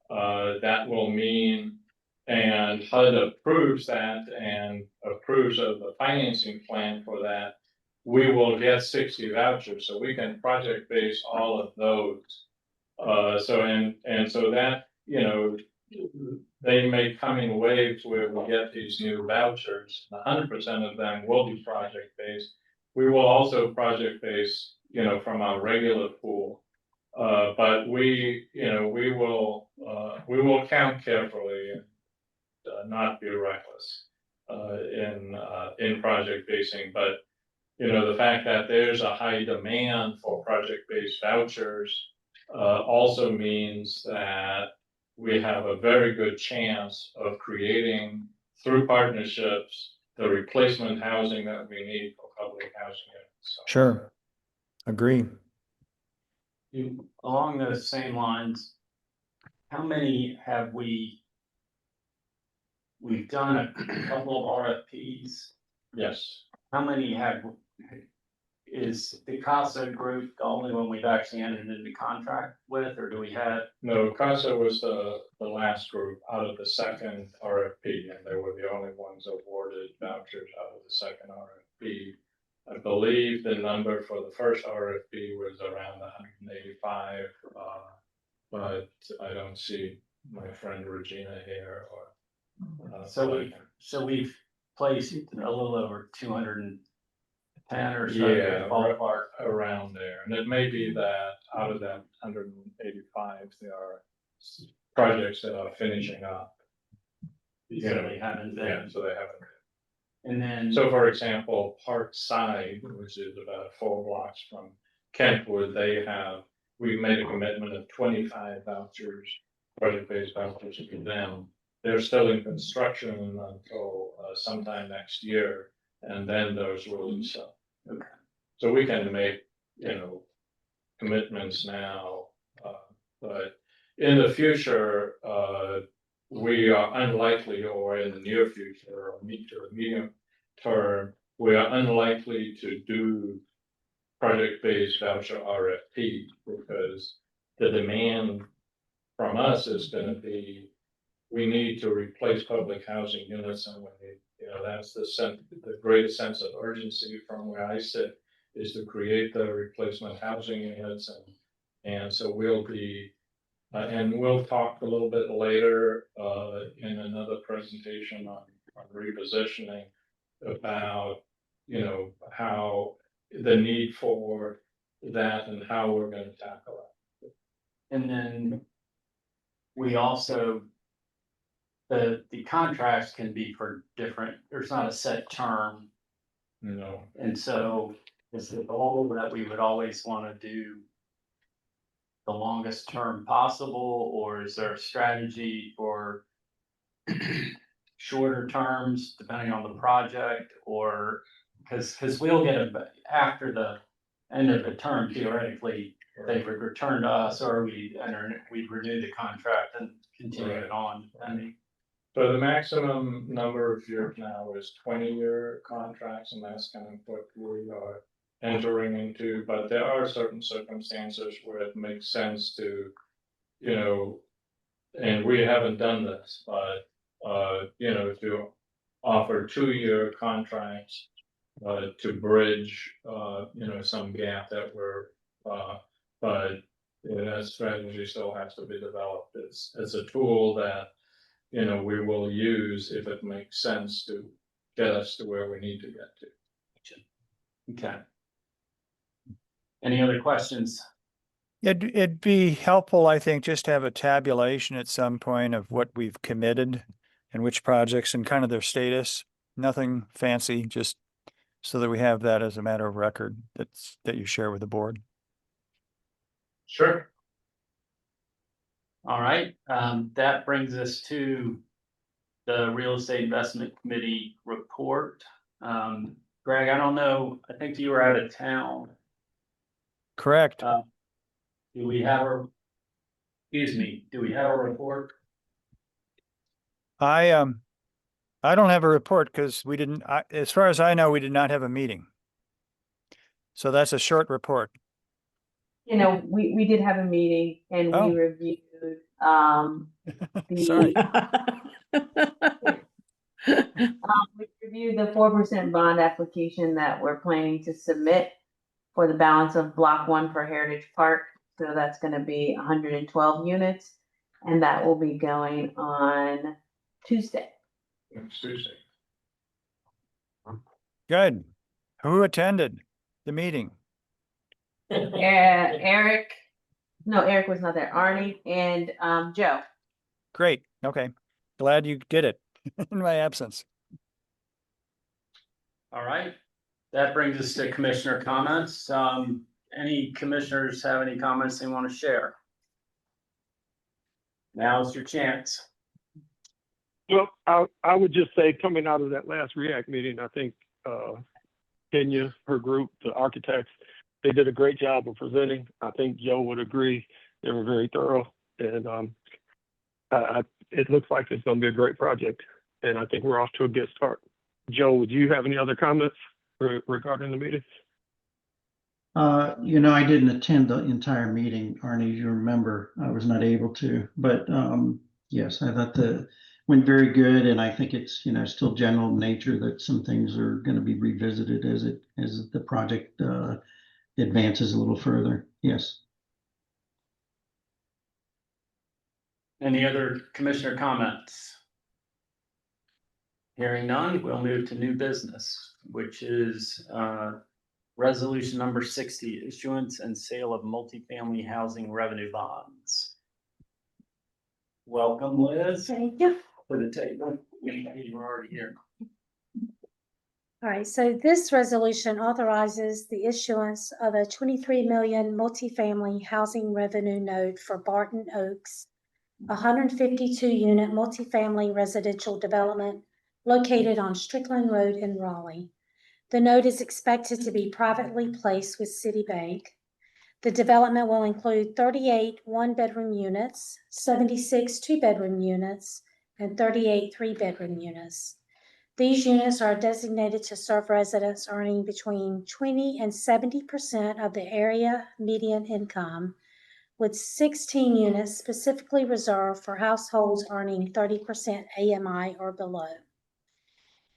Speaker 4: that will mean, and HUD approves that and approves of the financing plan for that, we will get 60 vouchers, so we can project base all of those. So that, they may come in waves where we get these new vouchers. 100% of them will be project based. We will also project base, from our regular pool. But we will count carefully and not be reckless in project basing. But the fact that there's a high demand for project-based vouchers also means that we have a very good chance of creating, through partnerships, the replacement housing that we need for public housing units. So.
Speaker 9: Sure, agree.
Speaker 1: Along those same lines, how many have we've done a couple of RFPs?
Speaker 4: Yes.
Speaker 1: How many is the CASA group the only one we've actually entered into contract with, or do we have?
Speaker 4: No, CASA was the last group out of the second RFP, and they were the only ones awarded vouchers out of the second RFP. I believe the number for the first RFP was around 185, but I don't see my friend Regina here.
Speaker 1: So we've placed a little over 210 or so.
Speaker 4: Yeah,
Speaker 1: ballpark
Speaker 4: around there, and it may be that out of that 185, there are projects that are finishing up.
Speaker 1: So they haven't been.
Speaker 4: Yeah, so they haven't.
Speaker 1: And then,
Speaker 4: So for example, Parkside, which is about 4 blocks from Kentwood, we made a commitment of 25 vouchers, project-based vouchers for them. They're still in construction until sometime next year, and then those will lease up.
Speaker 1: okay.
Speaker 4: So we can make, commitments now, but in the future, we are unlikely, or in the near future, or medium term, we are unlikely to do project-based voucher RFP because the demand from us is gonna be, we need to replace public housing units, and we need, you know, that's the greatest sense of urgency from where I sit, is to create the replacement housing units, and so we'll be, and we'll talk a little bit later, in another presentation on repositioning about, you know, how the need for that and how we're gonna tackle it.
Speaker 1: And then we also, the contracts can be for different, there's not a set term.
Speaker 4: You know,
Speaker 1: And so is the goal that we would always want to do the longest term possible, or is there a strategy for shorter terms depending on the project, or because we'll get it after the end of the term theoretically, they would return to us, or we'd renew the contract and continue it on depending.
Speaker 4: so the maximum number of years now is 20-year contracts, and that's kind of what we are entering into, but there are certain circumstances where it makes sense to, you know, and we haven't done this, but, you know, to offer 2-year contracts, to bridge, you know, some gap that we're, but you know, that strategy still has to be developed. It's a tool that, you know, we will use if it makes sense to get us to where we need to get to.
Speaker 1: Okay. Any other questions?
Speaker 9: It'd be helpful, I think, just to have a tabulation at some point of what we've committed and which projects and kind of their status. Nothing fancy, just so that we have that as a matter of record that you share with the board.
Speaker 4: Sure.
Speaker 1: All right, that brings us to the Real Estate Investment Committee report. Greg, I don't know, I think you were out of town.
Speaker 9: Correct.
Speaker 1: Do we have a, excuse me, do we have a report?
Speaker 9: I don't have a report because we didn't, as far as I know, we did not have a meeting. So that's a short report.
Speaker 11: You know, we did have a meeting and
Speaker 9: Oh.
Speaker 11: we reviewed,
Speaker 9: Sorry.
Speaker 11: we reviewed the 4% bond application that we're planning to submit for the balance of Block 1 for Heritage Park. So that's gonna be 112 units, and that will be going on Tuesday.
Speaker 4: Next Tuesday.
Speaker 9: Good. Who attended the meeting?
Speaker 11: Eric was not there, Arnie and Joe.
Speaker 9: Great. Okay. Glad you did it in my absence.
Speaker 1: All right, that brings us to commissioner comments. Any commissioners have any comments they want to share? Now's your chance.
Speaker 12: Well, I would just say, coming out of that last REACT meeting, I think Kenya, her group, the architects, they did a great job of presenting. I think Joe would agree. They were very thorough, and it looks like it's going to be a great project, and I think we're off to a good start. Joe, would you have any other comments regarding the meeting?
Speaker 5: You know, I didn't attend the entire meeting, Arnie, you remember, I was not able to, but yes, I thought went very good, and I think it's, you know, still general nature that some things are going to be revisited as the project advances a little further. Yes.
Speaker 1: Any other commissioner comments? Hearing none, we'll move to new business, which is resolution number 60, issuance and sale of multifamily housing revenue bonds. Welcome, Liz,
Speaker 10: Thank you.
Speaker 1: to the table. You were already here.
Speaker 10: All right, so this resolution authorizes the issuance of a 23 million multifamily housing revenue note for Barton Oaks, a 152 unit multifamily residential development located on Strickland Road in Raleigh. The note is expected to be privately placed with Citibank. The development will include 38 one-bedroom units, 76 two-bedroom units, and 38 three-bedroom units. These units are designated to serve residents earning between 20 and 70% of the area median income, with 16 units specifically reserved for households earning 30% AMI or below.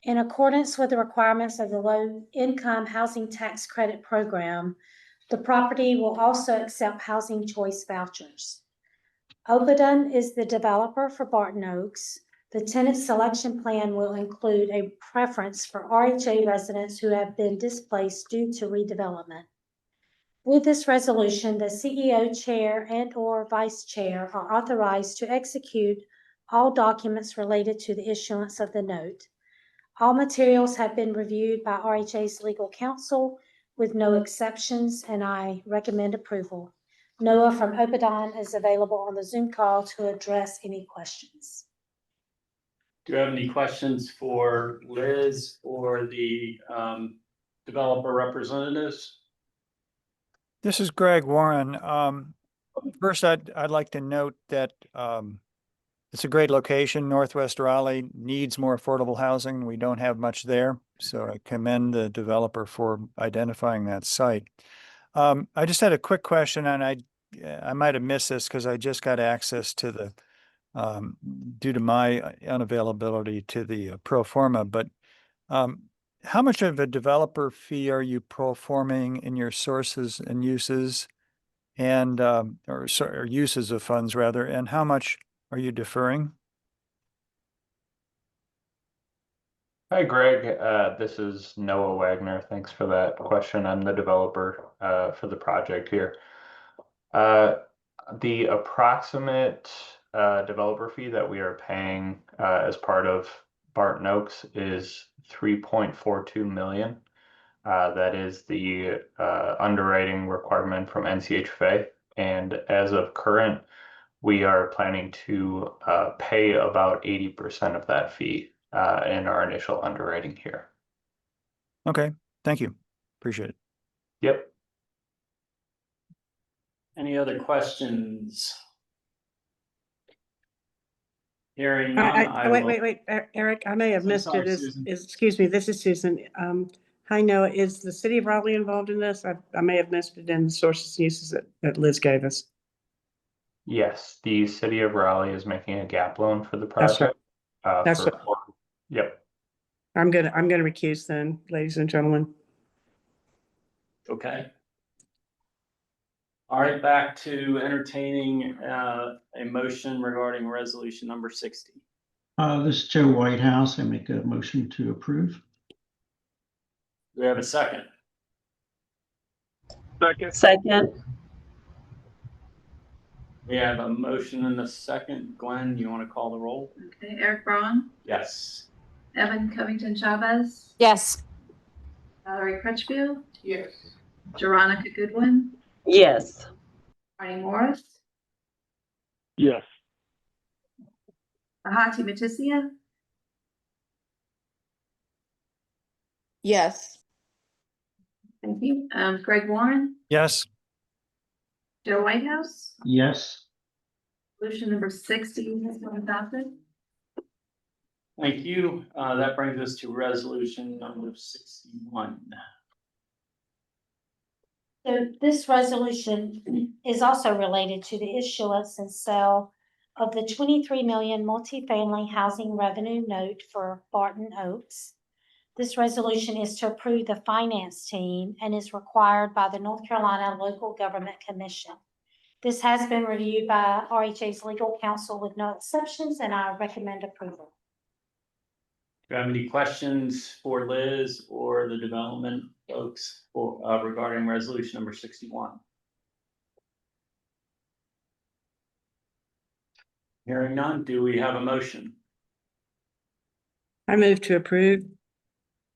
Speaker 10: In accordance with the requirements of the Low Income Housing Tax Credit Program, the property will also accept housing choice vouchers. Opadon is the developer for Barton Oaks. The tenant selection plan will include a preference for RHA residents who have been displaced due to redevelopment. With this resolution, the CEO, chair, and/or vice chair are authorized to execute all documents related to the issuance of the note. All materials have been reviewed by RHA's legal counsel with no exceptions, and I recommend approval. Noah from Opadon is available on the Zoom call to address any questions.
Speaker 1: Do you have any questions for Liz or the developer representatives?
Speaker 9: This is Greg Warren. First, I'd like to note that it's a great location. Northwest Raleigh needs more affordable housing. We don't have much there, so I commend the developer for identifying that site. I just had a quick question, and I might have missed this because I just got access to the due to my unavailability to the pro forma, but how much of a developer fee are you pro forming in your sources and uses and or uses of funds rather, and how much are you deferring?
Speaker 13: Hi, Greg. This is Noah Wagner. Thanks for that question. I'm the developer for the project here. The approximate developer fee that we are paying as part of Barton Oaks is $3.42 million. That is the underwriting requirement from NCHFA. And as of current, we are planning to pay about 80% of that fee in our initial underwriting here.
Speaker 9: Okay, thank you. Appreciate it.
Speaker 13: Yep.
Speaker 1: Any other questions? Hearing none,
Speaker 3: Wait, Eric, I may have missed
Speaker 1: sorry,
Speaker 3: it.
Speaker 1: Susan.
Speaker 3: Excuse me, this is Susan. Hi, Noah, is the city of Raleigh involved in this? I may have missed it in the sources and uses that Liz gave us.
Speaker 13: Yes, the city of Raleigh is making a gap loan for the
Speaker 3: That's right.
Speaker 13: project.
Speaker 3: That's right.
Speaker 13: Yep.
Speaker 3: I'm gonna recuse then, ladies and gentlemen.
Speaker 1: Okay. All right, back to entertaining a motion regarding resolution number 60.
Speaker 5: This is Joe Whitehouse. I make a motion to approve.
Speaker 1: Do we have a second?
Speaker 12: Second.
Speaker 1: We have a motion and a second. Glenn, you want to call the roll?
Speaker 2: Okay, Eric Braun,
Speaker 1: Yes.
Speaker 2: Evan Covington Chavez,
Speaker 3: Yes.
Speaker 2: Valerie Crutchfield,
Speaker 7: Yes.
Speaker 2: Veronica Goodwin,
Speaker 11: Yes.
Speaker 2: Marty Morris,
Speaker 12: Yes.
Speaker 2: Bahati Matisia,
Speaker 3: Yes.
Speaker 2: thank you, Greg Warren,
Speaker 9: Yes.
Speaker 2: Joe Whitehouse.
Speaker 5: Yes.
Speaker 2: Resolution number 60 has been adopted.
Speaker 1: Thank you. That brings us to resolution number 61.
Speaker 10: So this resolution is also related to the issuance and sale of the 23 million multifamily housing revenue note for Barton Oaks. This resolution is to approve the finance team and is required by the North Carolina Local Government Commission. This has been reviewed by RHA's legal counsel with no exceptions, and I recommend approval.
Speaker 1: Do you have any questions for Liz or the development folks for regarding resolution number 61? Hearing none, do we have a motion?
Speaker 3: I move to approve.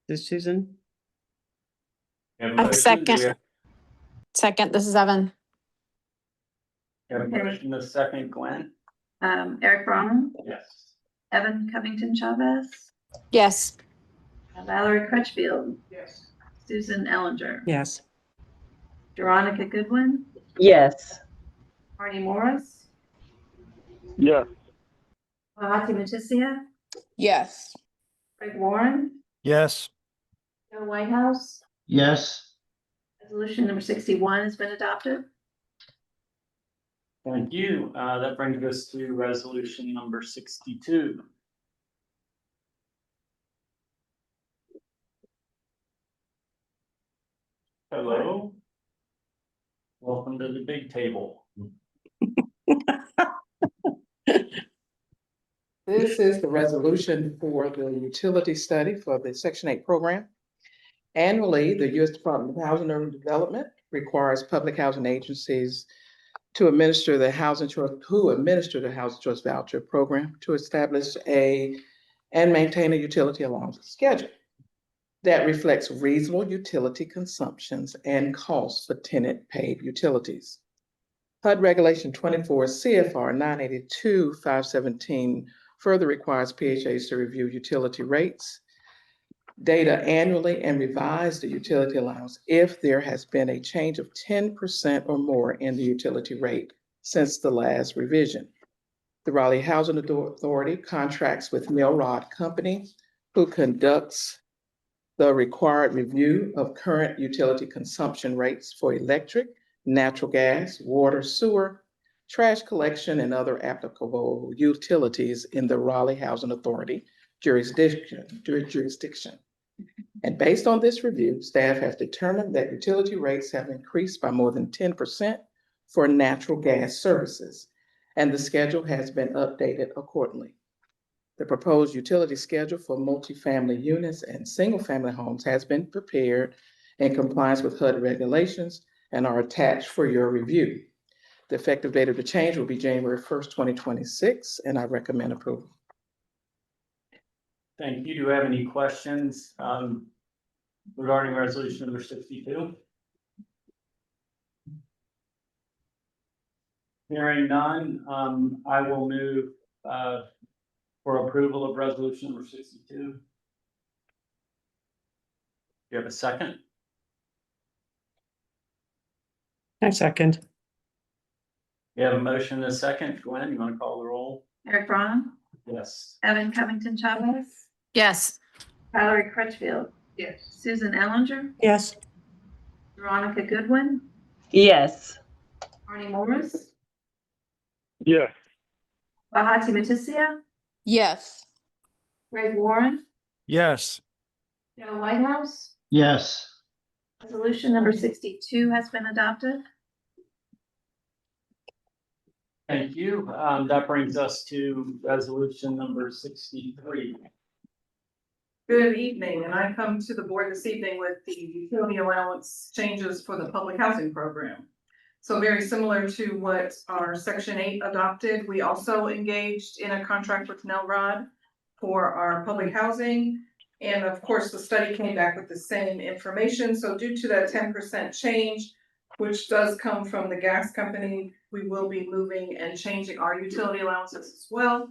Speaker 3: This is Susan.
Speaker 1: We have a motion. Do we have-
Speaker 3: Second, this is Evan.
Speaker 1: we have a motion, a second, Glenn?
Speaker 2: Eric Braun,
Speaker 1: Yes.
Speaker 2: Evan Covington Chavez,
Speaker 3: Yes.
Speaker 2: Valerie Crutchfield,
Speaker 7: Yes.
Speaker 2: Susan Ellinger,
Speaker 3: Yes.
Speaker 2: Veronica Goodwin,
Speaker 11: Yes.
Speaker 2: Marty Morris,
Speaker 12: Yes.
Speaker 2: Bahati Matisia,
Speaker 3: Yes.
Speaker 2: Greg Warren,
Speaker 9: Yes.
Speaker 2: Joe Whitehouse.
Speaker 5: Yes.
Speaker 2: Resolution number 61 has been adopted.
Speaker 1: Thank you. That brings us to resolution number 62. Hello. Welcome to the big table.
Speaker 14: This is the resolution for the utility study for the Section 8 program. Annually, the U.S. Department of Housing and Urban Development requires public housing agencies to administer the housing choice voucher program to establish and maintain a utility allowance schedule that reflects reasonable utility consumptions and costs for tenant-paid utilities. HUD Regulation 24 CFR 982-517 further requires PHAs to review utility rates, data annually, and revise the utility allowance if there has been a change of 10% or more in the utility rate since the last revision. The Raleigh Housing Authority contracts with Milrod Company, who conducts the required review of current utility consumption rates for electric, natural gas, water, sewer, trash collection, and other applicable utilities in the Raleigh Housing Authority jurisdiction. And based on this review, staff has determined that utility rates have increased by more than 10% for natural gas services, and the schedule has been updated accordingly. The proposed utility schedule for multifamily units and single-family homes has been prepared in compliance with HUD regulations and are attached for your review. The effective date of the change will be January 1st, 2026, and I recommend approval.
Speaker 1: Thank you. Do you have any questions regarding resolution number 62? Hearing none, I will move for approval of resolution number 62. Do you have a second?
Speaker 3: I second.
Speaker 1: You have a motion and a second. Gwen, you want to call the roll?
Speaker 2: Eric Braun,
Speaker 1: Yes.
Speaker 2: Evan Covington Chavez,
Speaker 8: Yes.
Speaker 2: Valerie Crutchfield,
Speaker 7: Yes.
Speaker 2: Susan Ellinger,
Speaker 3: Yes.
Speaker 2: Veronica Goodwin,
Speaker 11: Yes.
Speaker 2: Arnie Morris,
Speaker 12: Yes.
Speaker 2: Bahati Matisia,
Speaker 8: Yes.
Speaker 2: Greg Warren,
Speaker 9: Yes.
Speaker 2: Joe Whitehouse.
Speaker 5: Yes.
Speaker 2: Resolution number 62 has been adopted.
Speaker 1: Thank you. That brings us to resolution number 63.
Speaker 15: Good evening, and I come to the board this evening with the utility allowance changes for the public housing program. So very similar to what our Section 8 adopted, we also engaged in a contract with Nelrod for our public housing. And of course, the study came back with the same information. So due to that 10% change, which does come from the gas company, we will be moving and changing our utility allowances as well.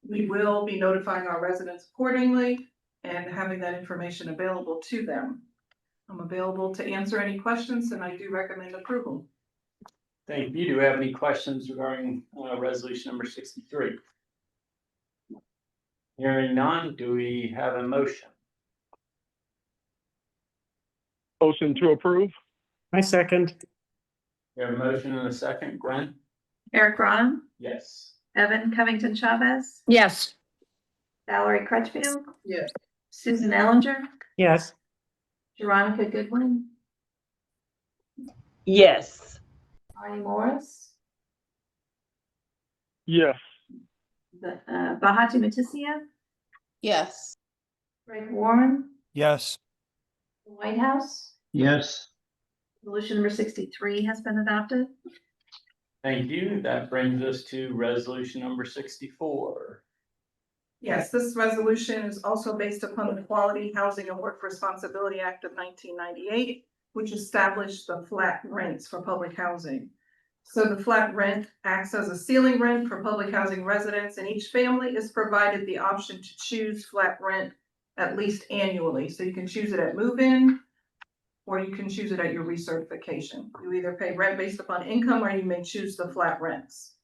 Speaker 15: We will be notifying our residents accordingly and having that information available to them. I'm available to answer any questions, and I do recommend approval.
Speaker 1: Thank you. Do you have any questions regarding resolution number 63? Hearing none, do we have a motion?
Speaker 12: Motion to approve?
Speaker 3: I second.
Speaker 1: We have a motion and a second. Gwen?
Speaker 2: Eric Braun,
Speaker 1: Yes.
Speaker 2: Evan Covington Chavez,
Speaker 8: Yes.
Speaker 2: Valerie Crutchfield,
Speaker 15: Yes.
Speaker 2: Susan Ellinger,
Speaker 3: Yes.
Speaker 2: Veronica Goodwin,
Speaker 11: Yes.
Speaker 2: Arnie Morris,
Speaker 12: Yes.
Speaker 2: Bahati Matisia,
Speaker 8: Yes.
Speaker 2: Greg Warren,
Speaker 9: Yes.
Speaker 2: the White House.
Speaker 5: Yes.
Speaker 2: Resolution number 63 has been adopted.
Speaker 1: Thank you. That brings us to resolution number 64.
Speaker 15: Yes, this resolution is also based upon the Quality Housing and Work Responsibility Act of 1998, which established the flat rents for public housing. So the flat rent acts as a ceiling rent for public housing residents, and each family is provided the option to choose flat rent at least annually. So you can choose it at move-in, or you can choose it at your recertification. You either pay rent based upon income, or you may choose the flat rents.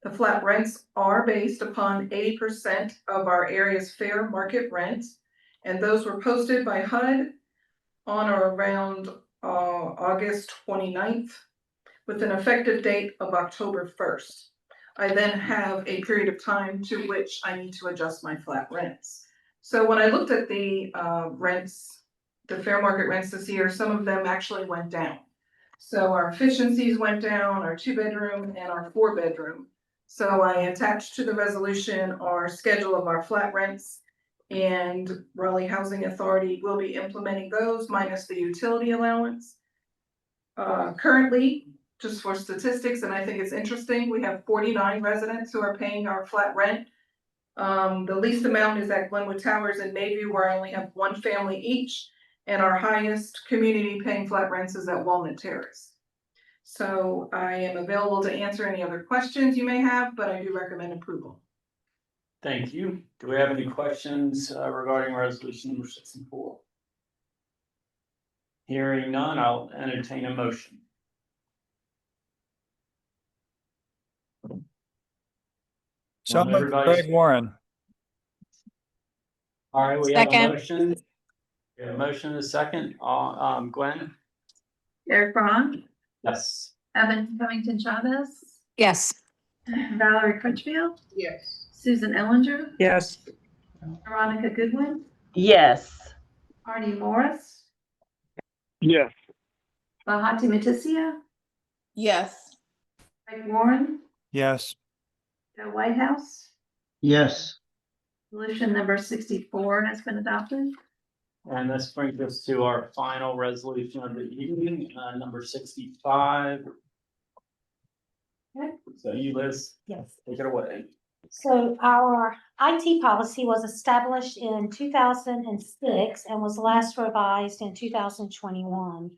Speaker 15: The flat rents are based upon 80% of our area's fair market rent, and those were posted by HUD on or around August 29th. with an effective date of October 1st. I then have a period of time to which I need to adjust my flat rents. So when I looked at the rents, the fair market rents this year, some of them actually went down. So our efficiencies went down, our 2-bedroom and our 4-bedroom. So I attached to the resolution our schedule of our flat rents, and Raleigh Housing Authority will be implementing those minus the utility allowance. Currently, just for statistics, and I think it's interesting, we have 49 residents who are paying our flat rent. The least amount is at Glenwood Towers and Mayview, where I only have 1 family each, and our highest community paying flat rents is at Walnut Terrace. So I am available to answer any other questions you may have, but I do recommend approval.
Speaker 1: Thank you. Do we have any questions regarding resolution number 64? Hearing none, I'll entertain a motion.
Speaker 9: So
Speaker 1: Well, everybody's-
Speaker 9: Greg Warren.
Speaker 1: All right, we have a
Speaker 8: Second.
Speaker 1: motion. We have a motion and a second. Gwen?
Speaker 2: Eric Braun,
Speaker 1: Yes.
Speaker 2: Evan Covington Chavez,
Speaker 8: Yes.
Speaker 2: Valerie Crutchfield,
Speaker 15: Yes.
Speaker 2: Susan Ellinger,
Speaker 3: Yes.
Speaker 2: Veronica Goodwin,
Speaker 11: Yes.
Speaker 2: Arnie Morris,
Speaker 12: Yes.
Speaker 2: Bahati Matisia,
Speaker 7: Yes.
Speaker 2: Greg Warren,
Speaker 9: Yes.
Speaker 2: Joe Whitehouse.
Speaker 5: Yes.
Speaker 2: Resolution number 64 has been adopted.
Speaker 1: And this brings us to our final resolution of the evening, number 65.
Speaker 10: Okay.
Speaker 1: So you, Liz,
Speaker 10: Yes.
Speaker 1: take it away.
Speaker 10: So our IT policy was established in 2006 and was last revised in 2021.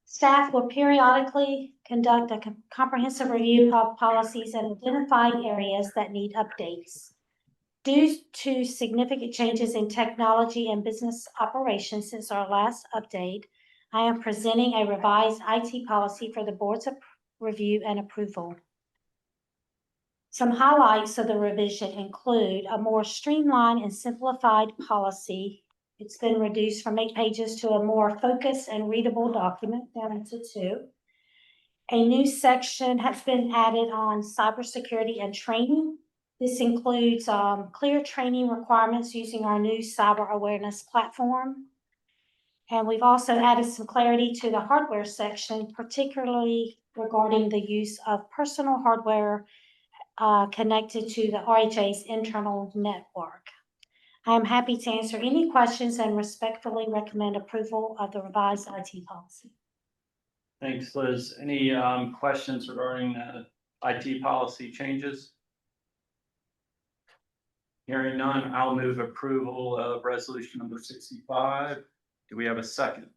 Speaker 10: Staff will periodically conduct a comprehensive review of policies and identify areas that need updates. Due to significant changes in technology and business operations since our last update, I am presenting a revised IT policy for the board's review and approval. Some highlights of the revision include a more streamlined and simplified policy. It's been reduced from 8 pages to a more focused and readable document, down to 2. A new section has been added on cybersecurity and training. This includes clear training requirements using our new cyber awareness platform. And we've also added some clarity to the hardware section, particularly regarding the use of personal hardware connected to the RHA's internal network. I am happy to answer any questions and respectfully recommend approval of the revised IT policy.
Speaker 1: Thanks, Liz. Any questions regarding IT policy changes? Hearing none, I'll move approval of resolution number 65. Do we have a second?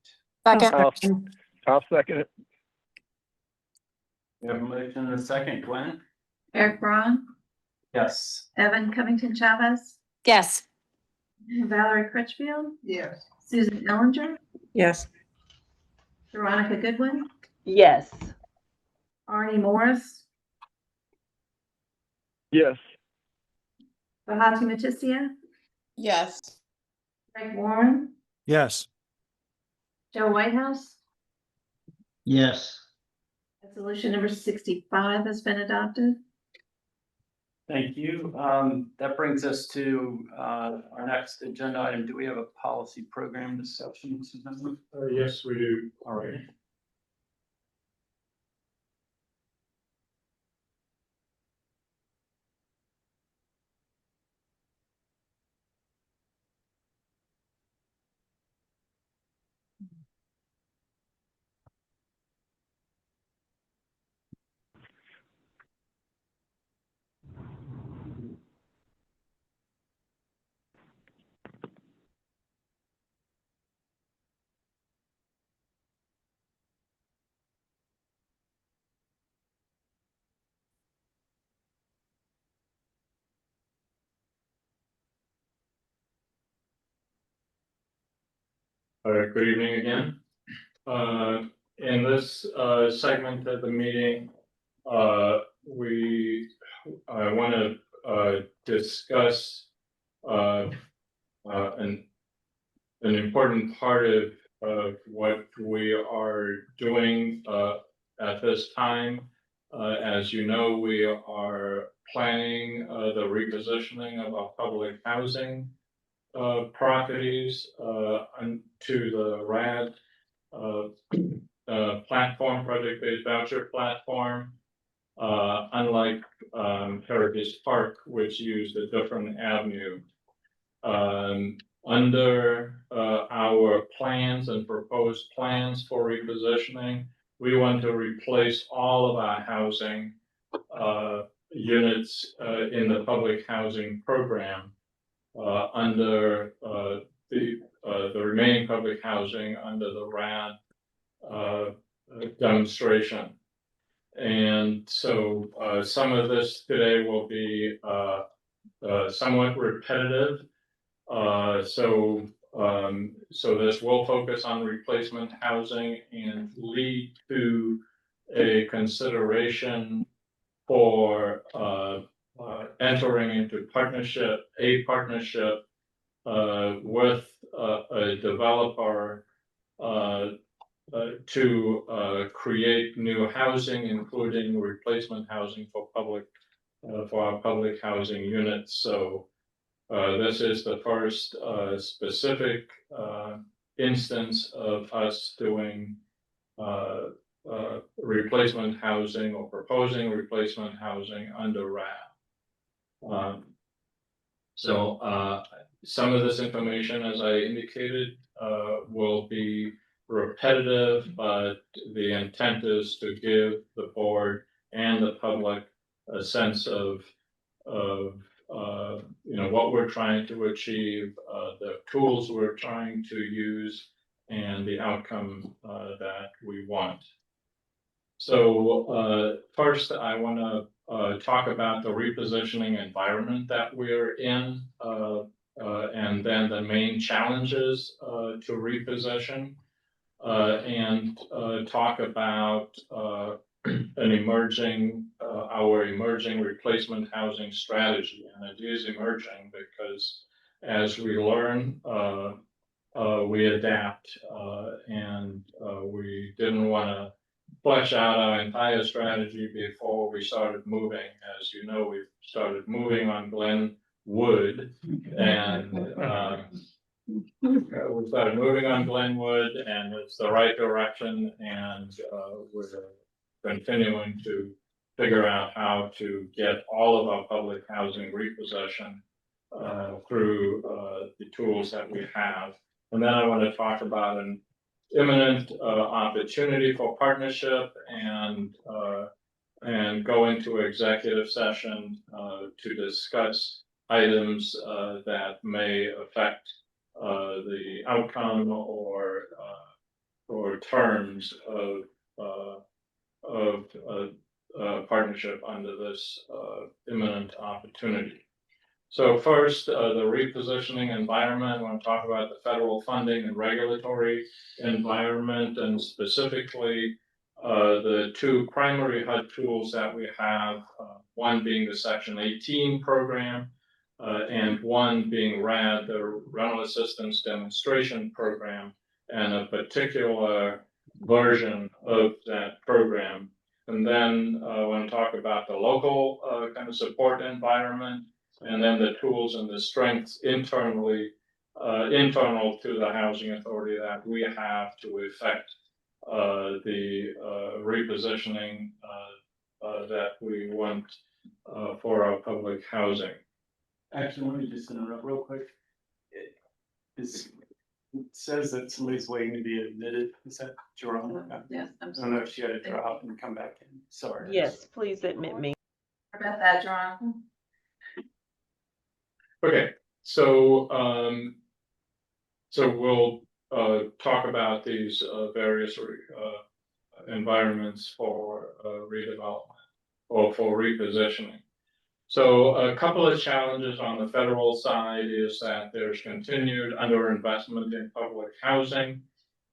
Speaker 8: Second.
Speaker 12: I'll second it.
Speaker 1: We have a motion and a second. Gwen?
Speaker 2: Eric Braun,
Speaker 1: Yes.
Speaker 2: Evan Covington Chavez,
Speaker 8: Yes.
Speaker 2: Valerie Crutchfield,
Speaker 15: Yes.
Speaker 2: Susan Ellinger,
Speaker 3: Yes.
Speaker 2: Veronica Goodwin,
Speaker 11: Yes.
Speaker 2: Arnie Morris,
Speaker 12: Yes.
Speaker 2: Bahati Matisia,
Speaker 7: Yes.
Speaker 2: Greg Warren,
Speaker 9: Yes.
Speaker 2: Joe Whitehouse.
Speaker 5: Yes.
Speaker 2: Resolution number 65 has been adopted.
Speaker 1: Thank you. That brings us to our next agenda item. Do we have a policy program discussion, Susan?
Speaker 4: Yes, we do.
Speaker 1: All right.
Speaker 4: Good evening again. In this segment of the meeting, I want to discuss an important part of what we are doing At this time, as you know, we are planning the repositioning of our public housing properties to the RAD platform, project-based voucher platform. Unlike Heritage Park, which used a different avenue. Under our plans and proposed plans for repositioning, we want to replace all of our housing units in the public housing program under the remaining public housing under the RAD demonstration. And so some of this today will be somewhat repetitive. So this will focus on replacement housing and lead to a consideration for entering into a partnership with a developer to create new housing, including replacement housing for our public housing units. So this is the first specific instance of us doing replacement housing or proposing replacement housing under RHA. Some of this information, as I indicated, will be repetitive, but the intent is to give the board and the public a sense of what we're trying to achieve, the tools we're trying to use, and the outcome that we want. So first, I want to talk about the repositioning environment that we're in, and then the main challenges to reposition. And talk about our emerging replacement housing strategy. And it is emerging because as we learn, we adapt, and we didn't want to flesh out our entire strategy before we started moving. As you know, we started moving on Glenwood, and we started moving on Glenwood, and it's the right direction, and we're continuing to figure out how to get all of our public housing repossession through the tools that we have. And then I want to talk about an imminent opportunity for partnership and go into executive session to discuss items that may affect the outcome or terms of partnership under this imminent opportunity. So first, the repositioning environment. I want to talk about the federal funding and regulatory environment, and specifically the two primary HUD tools that we have, one being the Section 18 program, and one being RAD, the Rental Assistance Demonstration Program, and a particular version of that program. And then I want to talk about the local kind of support environment, and then the tools and the strengths internal to the housing authority that we have to effect the repositioning that we want for our public housing.
Speaker 1: Actually, let me just interrupt real quick. It says that somebody's waiting to be admitted. Is that Jerome?
Speaker 2: Yes, I'm
Speaker 1: I don't
Speaker 2: sorry.
Speaker 1: know if she had to drop and come back in. Sorry.
Speaker 16: Yes, please admit me.
Speaker 2: About that, John.
Speaker 4: Okay, so we'll talk about these various environments for redevelopment or for repositioning. So a couple of challenges on the federal side is that there's continued underinvestment in public housing,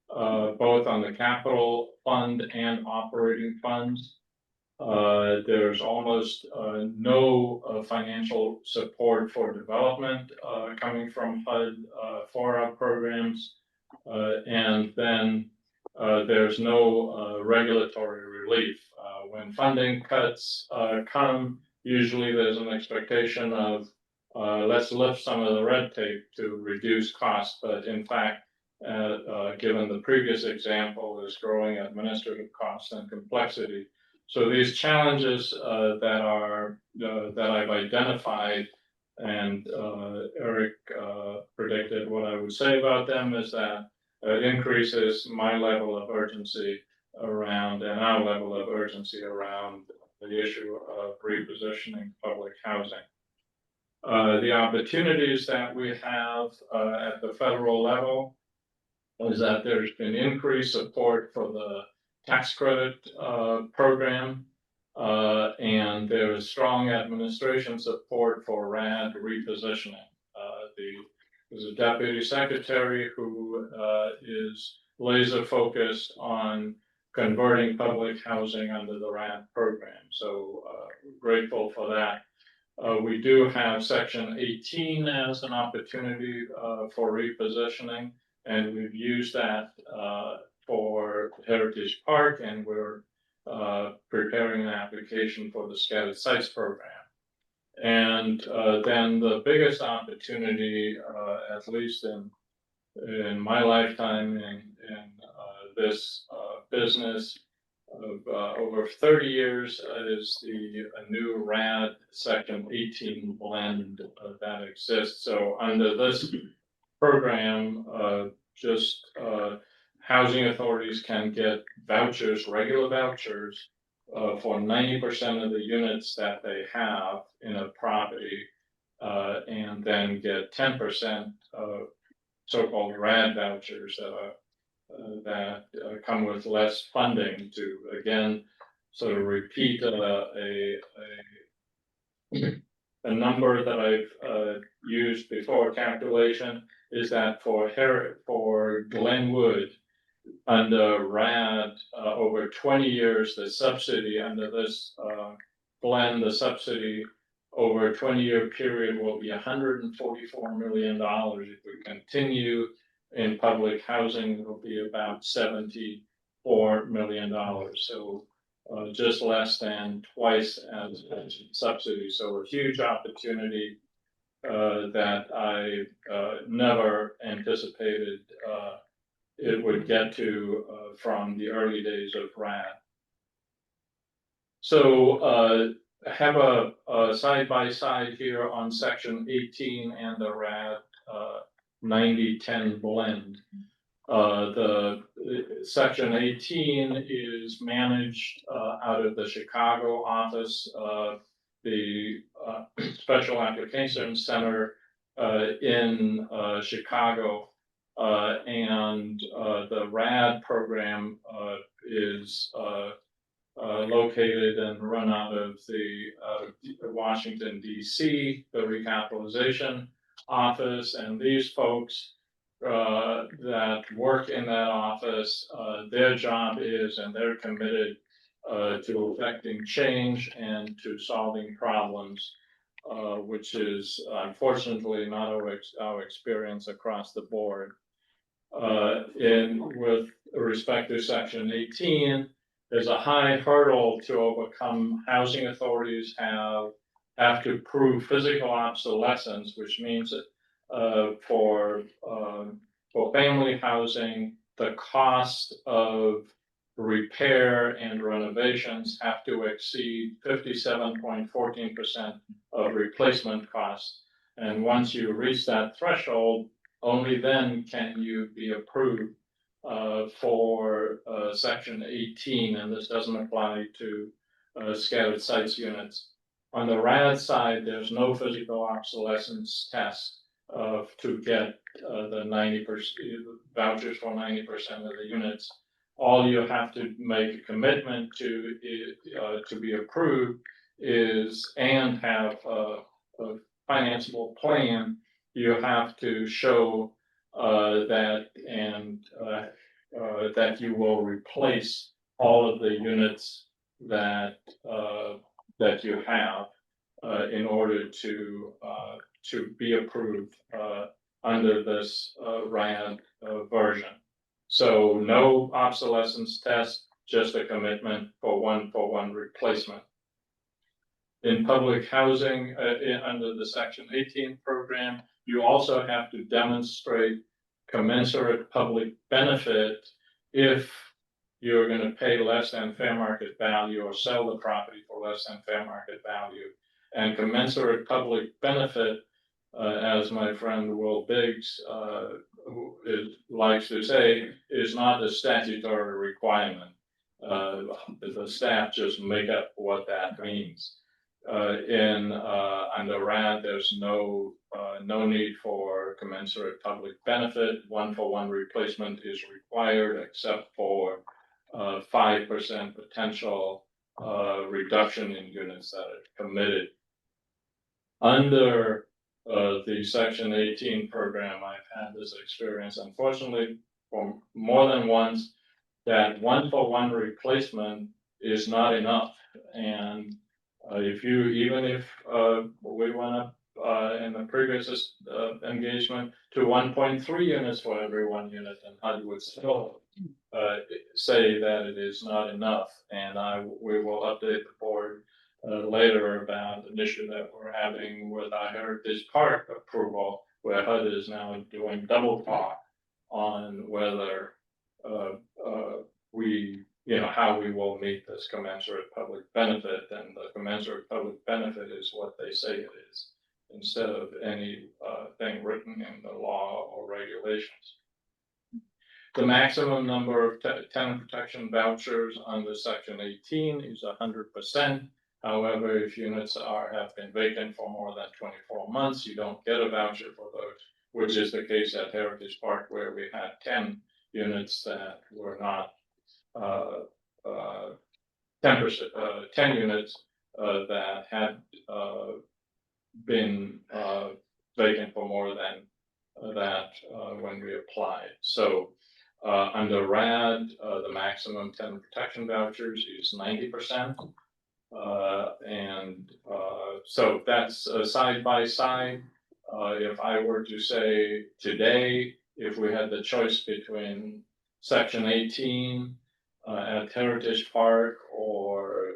Speaker 4: both on the capital fund and operating funds. There's almost no financial support for development coming from HUD for our programs. And then there's no regulatory relief. When funding cuts come, usually there's an expectation of let's lift some of the red tape to reduce costs, but in fact, given the previous example, is growing administrative costs and complexity. So these challenges that I've identified, and Eric predicted what I would say about them, is that it increases my level of urgency around, and our level of urgency around, the issue of repositioning public housing. The opportunities that we have at the federal level is that there's been increased support for the tax credit program, and there is strong administration support for RAD repositioning. There's a deputy secretary who is laser focused on converting public housing under the RAD program. So grateful for that. We do have Section 18 as an opportunity for repositioning, and we've used that for Heritage Park, and we're preparing an application for the Scattered Sites program. And then the biggest opportunity, at least in my lifetime in this business of over 30 years, is a new RAD Section 18 blend that exists. So under this program, housing authorities can get vouchers, regular vouchers, for 90% of the units that they have in a property, and then get 10% of so-called RAD vouchers that come with less funding to, again, sort of repeat a number that I've used before. Calculation is that for Glenwood, under RAD, over 20 years, the subsidy under this blend, the subsidy over a 20-year period will be $144 million. If we continue in public housing, it will be about $74 million. So just less than twice as subsidy. So a huge opportunity that I never anticipated it would get to from the early days of RAD. So I have a side-by-side here on Section 18 and the RAD 90-10 blend. The Section 18 is managed out of the Chicago office of the Special Application Center in Chicago, and the RAD program is located and run out of the Washington, D.C., the recapitalization office. And these folks that work in that office, their job is, and they're committed to effecting change and to solving problems, which is unfortunately not our experience across the board. With respect to Section 18, there's a high hurdle to overcome. Housing authorities have to prove physical obsolescence, which means that for family housing, the cost of repair and renovations have to exceed 57.14% of replacement costs. And once you reach that threshold, only then can you be approved for Section 18, and this doesn't apply to scattered sites units. On the RAD side, there's no physical obsolescence test to get the 90% vouchers for 90% of the units. All you have to make a commitment to be approved is, and have a financeable plan. You have to show that you will replace all of the units that you have in order to be approved under this RAD version. So no obsolescence test, just a commitment for one replacement. In public housing, under the Section 18 program, you also have to demonstrate commensurate public benefit if you're going to pay less than fair market value or sell the property for less than fair market value. And commensurate public benefit, as my friend Will Biggs likes to say, is not a statutory requirement. The staff just make up what that means. Under RHA, there's no need for commensurate public benefit. One-for-one replacement is required, except for 5% potential reduction in units that are committed. Under the Section 18 program, I've had this experience, unfortunately, for more than once, that one-for-one replacement is not enough. And even if we went up in the previous engagement to 1.3 units for every 1 unit, and HUD would still say that it is not enough. And we will update the board later about an issue that we're having with our Heritage Park approval, where HUD is now doing double talk on whether how we will meet this commensurate public benefit, and the commensurate public benefit is what they say it is, instead of any thing written in the law or regulations. The maximum number of tenant protection vouchers under Section 18 is 100%. However, if units have been vacant for more than 24 months, you don't get a voucher for those, which is the case at Heritage Park, where we had 10 units that were not 10 units that had been vacant for more than that when we applied. So under RAD, the maximum tenant protection vouchers is 90%. So that's side by side. If I were to say today, if we had the choice between Section 18 at Heritage Park or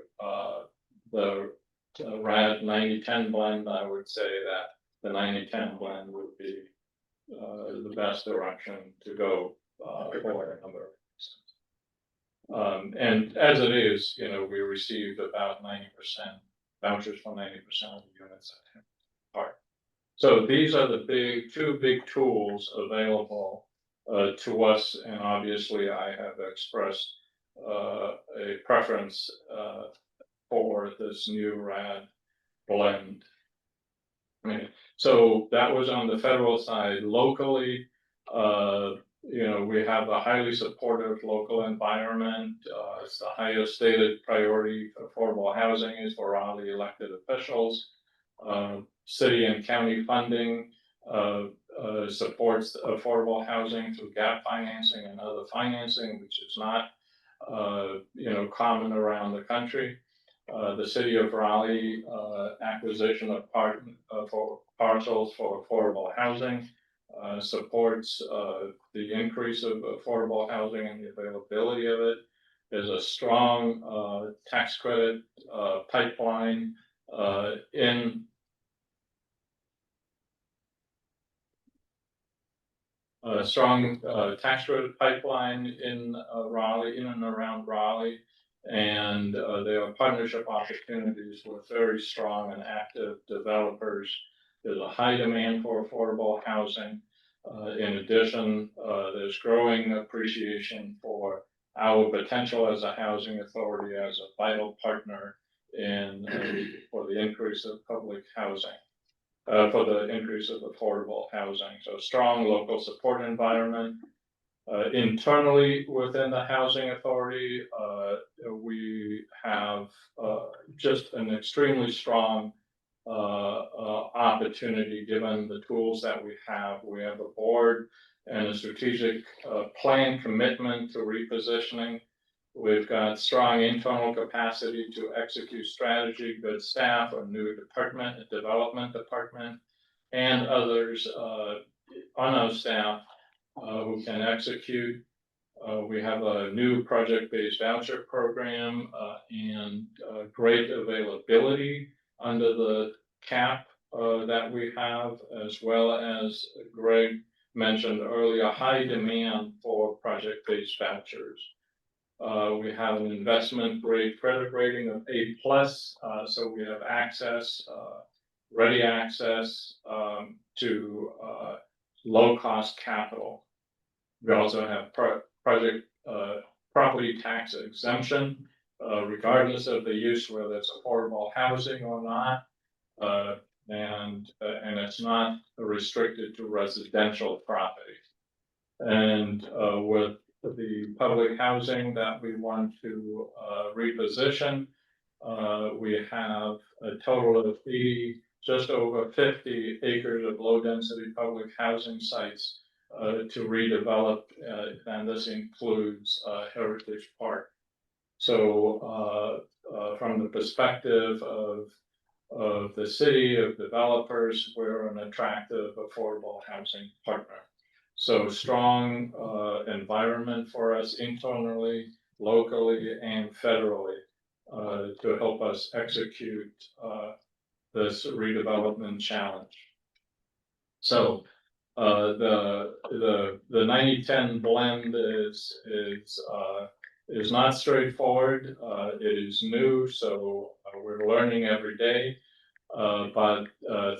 Speaker 4: the RAD 90-10 blend, I would say that the 90-10 blend would be the best direction to go for a number of reasons. And as it is, we received about 90% vouchers for 90% of the units at Heritage Park. So these are the two big tools available to us, and obviously I have expressed a preference for this new RAD blend. So that was on the federal side. Locally, we have a highly supportive local environment. It's the highest stated priority for affordable housing is for all the elected officials. City and county funding supports affordable housing through gap financing and other financing, which is not common around the country. The city of Raleigh acquisition of parcels for affordable housing supports the increase of affordable housing and the availability of it. There's a strong tax credit pipeline in Raleigh, in and around Raleigh, and there are partnership opportunities with very strong and active developers. There's a high demand for affordable housing. In addition, there's growing appreciation for our potential as a housing authority as a vital partner for the increase of public housing. For the increase of affordable housing. So strong local support environment. Internally within the housing authority, we have just an extremely strong opportunity given the tools that we have. We have a board and a strategic plan commitment to repositioning. We've got strong internal capacity to execute strategy, good staff, a new development department, and others on our staff who can execute. We have a new project-based voucher program and great availability under the cap that we have, as well as Greg mentioned earlier, high demand for project-based vouchers. We have an investment grade credit rating of A+, so we have access, ready access to low-cost capital. We also have project property tax exemption, regardless of the use, whether it's affordable housing or not. And it's not restricted to residential property. And with the public housing that we want to reposition, we have a total of just over 50 acres of low density public housing sites to redevelop, and this includes Heritage Park. So from the perspective of the city, of developers, we're an attractive, affordable housing partner. So strong environment for us internally, locally, and federally to help us execute this redevelopment challenge. So the 90-10 blend is not straightforward. It is new, so we're learning every day. But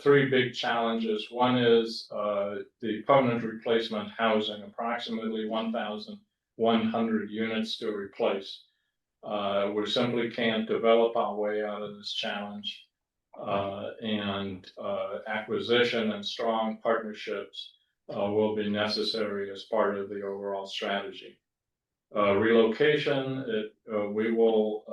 Speaker 4: three big challenges. One is the permanent replacement housing, approximately 1,100 units to replace. We simply can't develop our way out of this challenge. And acquisition and strong partnerships will be necessary as part of the overall strategy. Relocation, we will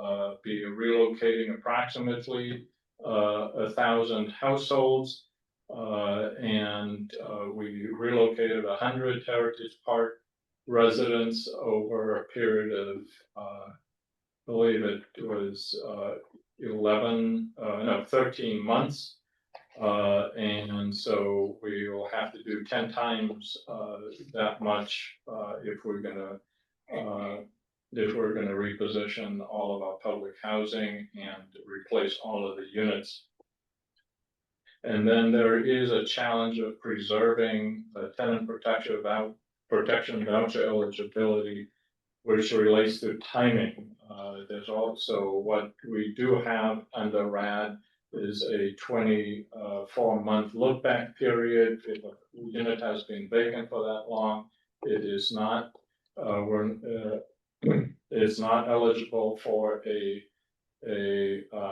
Speaker 4: be relocating approximately 1,000 households, and we relocated 100 Heritage Park residents over a period of, I believe it was 13 months. And so we will have to do 10 times that much if we're going to reposition all of our public housing and replace all of the units. And then there is a challenge of preserving tenant protection voucher eligibility, which relates to timing. There's also what we do have under RAD is a 24-month look back period. If a unit has been vacant for that long, it is not is not eligible for a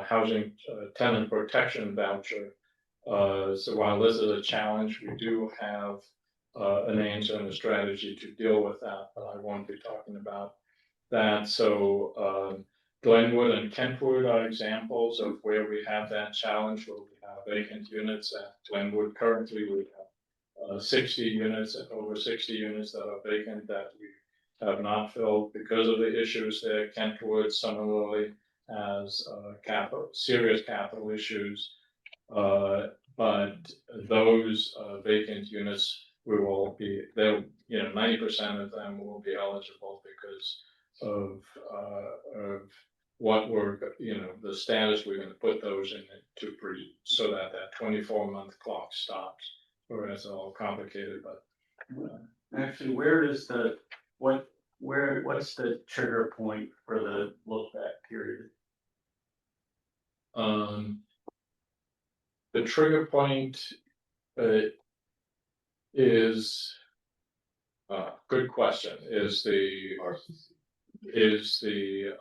Speaker 4: housing tenant protection voucher. So while this is a challenge, we do have an answer and a strategy to deal with that, but I won't be talking about that. So Glenwood and Kentwood are examples of where we have that challenge, where we have vacant units. At Glenwood currently we have 60 units, over 60 units that are vacant that we have not filled because of the issues there. Kentwood similarly has serious capital issues, but those vacant units, we will be, 90% of them will be eligible because of what we're, the status we're going to put those in so that 24-month clock stops. Whereas it's all complicated, but
Speaker 1: actually, what's the trigger point for the look back period?
Speaker 4: The trigger point is good question. Is the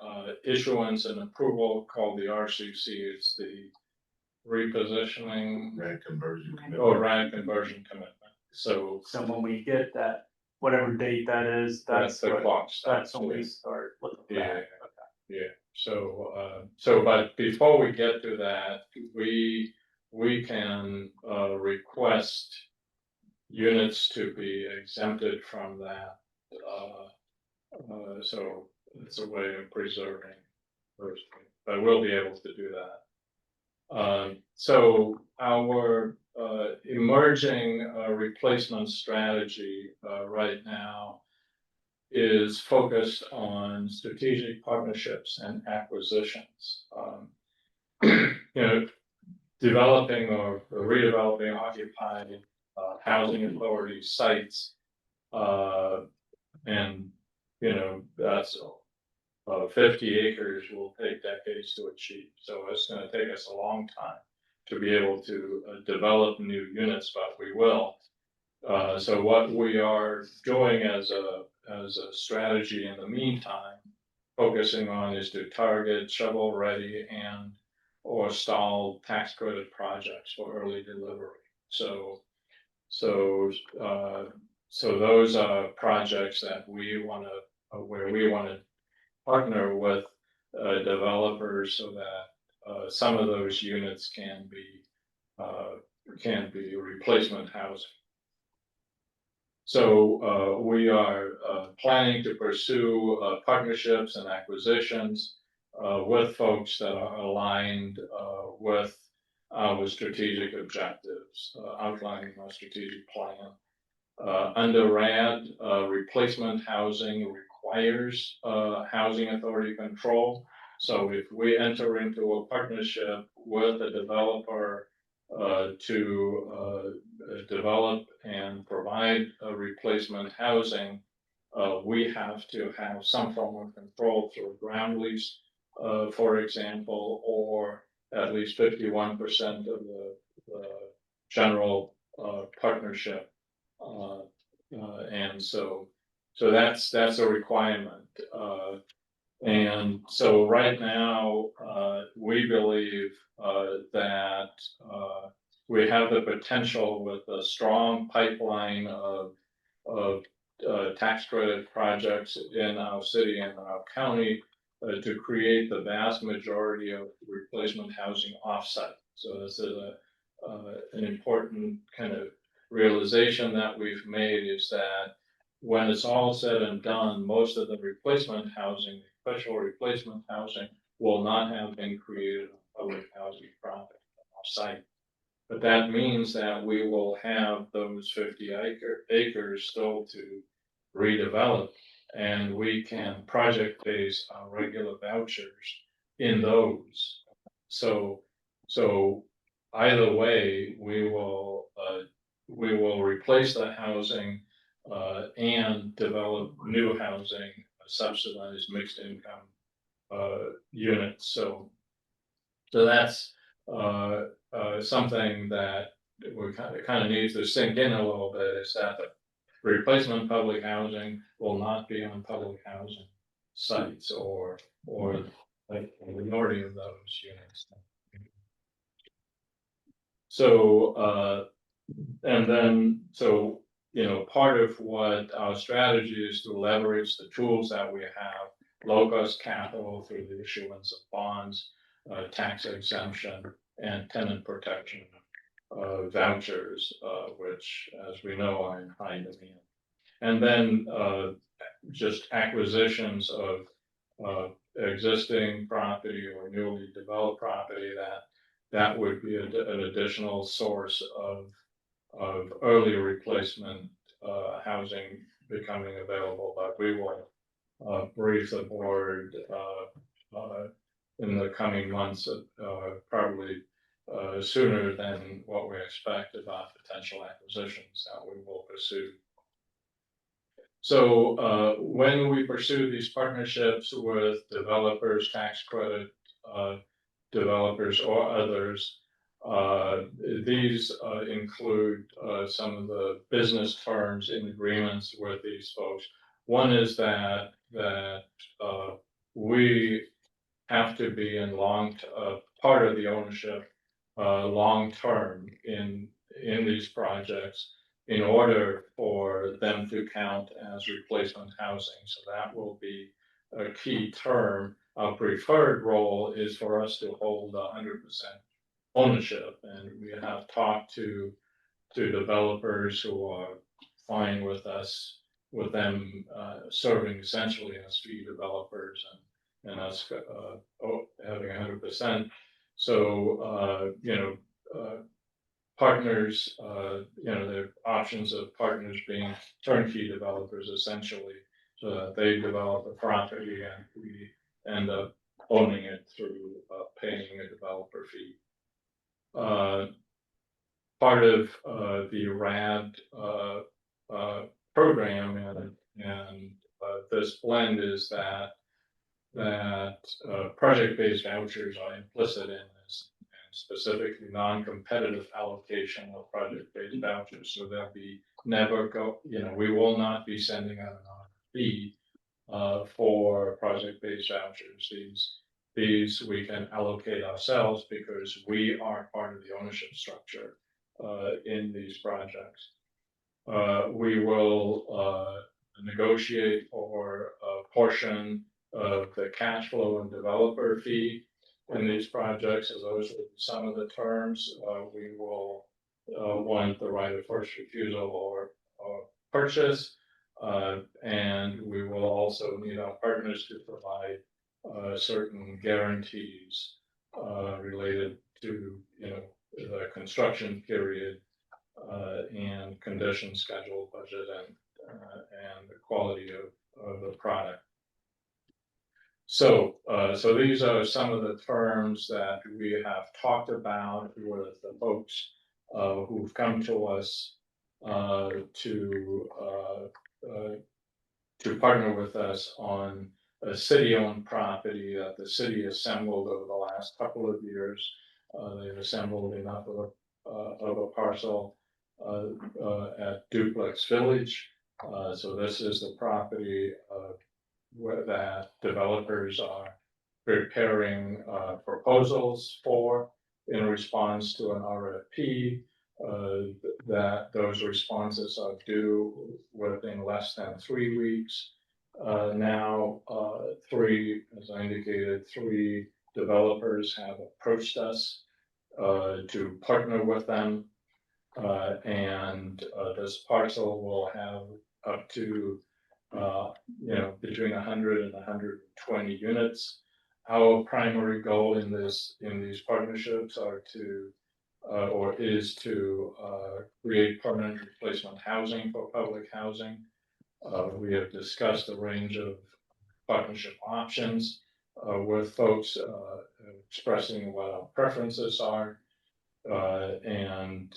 Speaker 4: issuance and approval called the RCC? It's the repositioning
Speaker 6: RAD conversion commitment.
Speaker 4: or RAD conversion commitment. So
Speaker 1: when we get that, whatever date that is, that's
Speaker 4: the clock starts.
Speaker 1: That's when we start looking back.
Speaker 4: Yeah. Yeah. So but before we get to that, we can request units to be exempted from that. So it's a way of preserving, but we'll be able to do that. So our emerging replacement strategy right now is focused on strategic partnerships and acquisitions. You know, developing or redeveloping occupied housing authority sites. And, you know, that's 50 acres will take decades to achieve. So it's going to take us a long time to be able to develop new units, but we will. So what we are doing as a strategy in the meantime, focusing on is to target shovel-ready and or stalled tax credit projects for early delivery. So those are projects that we want to, where we want to partner with developers so that some of those units can be replacement housing. So we are planning to pursue partnerships and acquisitions with folks that are aligned with our strategic objectives, outlining our strategic plan. Under RAD, replacement housing requires housing authority control. So if we enter into a partnership with a developer to develop and provide a replacement housing, we have to have some form of control through a ground lease, for example, or at least 51% of the general partnership. And so that's a requirement. And so right now, we believe that we have the potential with a strong pipeline of tax credit projects in our city and our county to create the vast majority of replacement housing offsite. So this is an important kind of realization that we've made, is that when it's all said and done, most of the replacement housing, special replacement housing, will not have been created on public housing property off-site. But that means that we will have those 50 acres still to redevelop, and we can project base our regular vouchers in those. So either way, we will replace the housing and develop new housing, subsidized mixed income units. So that's something that we kind of needs to sink in a little bit, is that the replacement public housing will not be on public housing sites or like the minority of those units. So and then you know, part of what our strategy is to leverage the tools that we have, low-cost capital through the issuance of bonds, tax exemption, and tenant protection vouchers, which, as we know, are in high demand. And then just acquisitions of existing property or newly developed property that would be an additional source of early replacement housing becoming available. But we will brief the board in the coming months, probably sooner than what we expect, about potential acquisitions that we will pursue. So when we pursue these partnerships with developers, tax credit developers, or others, these include some of the business terms in agreements with these folks. One is that we have to be in part of the ownership long term in these projects in order for them to count as replacement housing. So that will be a key term. Our preferred role is for us to hold 100% ownership, and we have talked to developers who are fine with us, with them serving essentially as fee developers and us having 100%. So you know, partners, you know, there are options of partners being turnkey developers essentially. so that they develop the property and we end up owning it through paying a developer fee. Part of the RAD program and this blend is that project-based vouchers are implicit in this, and specifically non-competitive allocation of project-based vouchers. So there'll be we will not be sending out an RFP for project-based vouchers. These we can allocate ourselves because we are part of the ownership structure in these projects. We will negotiate for a portion of the cash flow and developer fee in these projects, as those are some of the terms. We will want the right of first refusal or purchase, and we will also need our partners to provide certain guarantees related to the construction period and condition, schedule, budget, and the quality of the product. So these are some of the terms that we have talked about with the folks who've come to us to partner with us on a city-owned property that the city assembled over the last couple of years. They've assembled enough of a parcel at Duplex Village. So this is the property where that developers are preparing proposals for in response to an RFP. That those responses are due within less than 3 weeks. Now, as I indicated, 3 developers have approached us to partner with them. And this parcel will have up to between 100 and 120 units. Our primary goal in these partnerships is to create permanent replacement housing for public housing. We have discussed a range of partnership options with folks expressing what our preferences are. And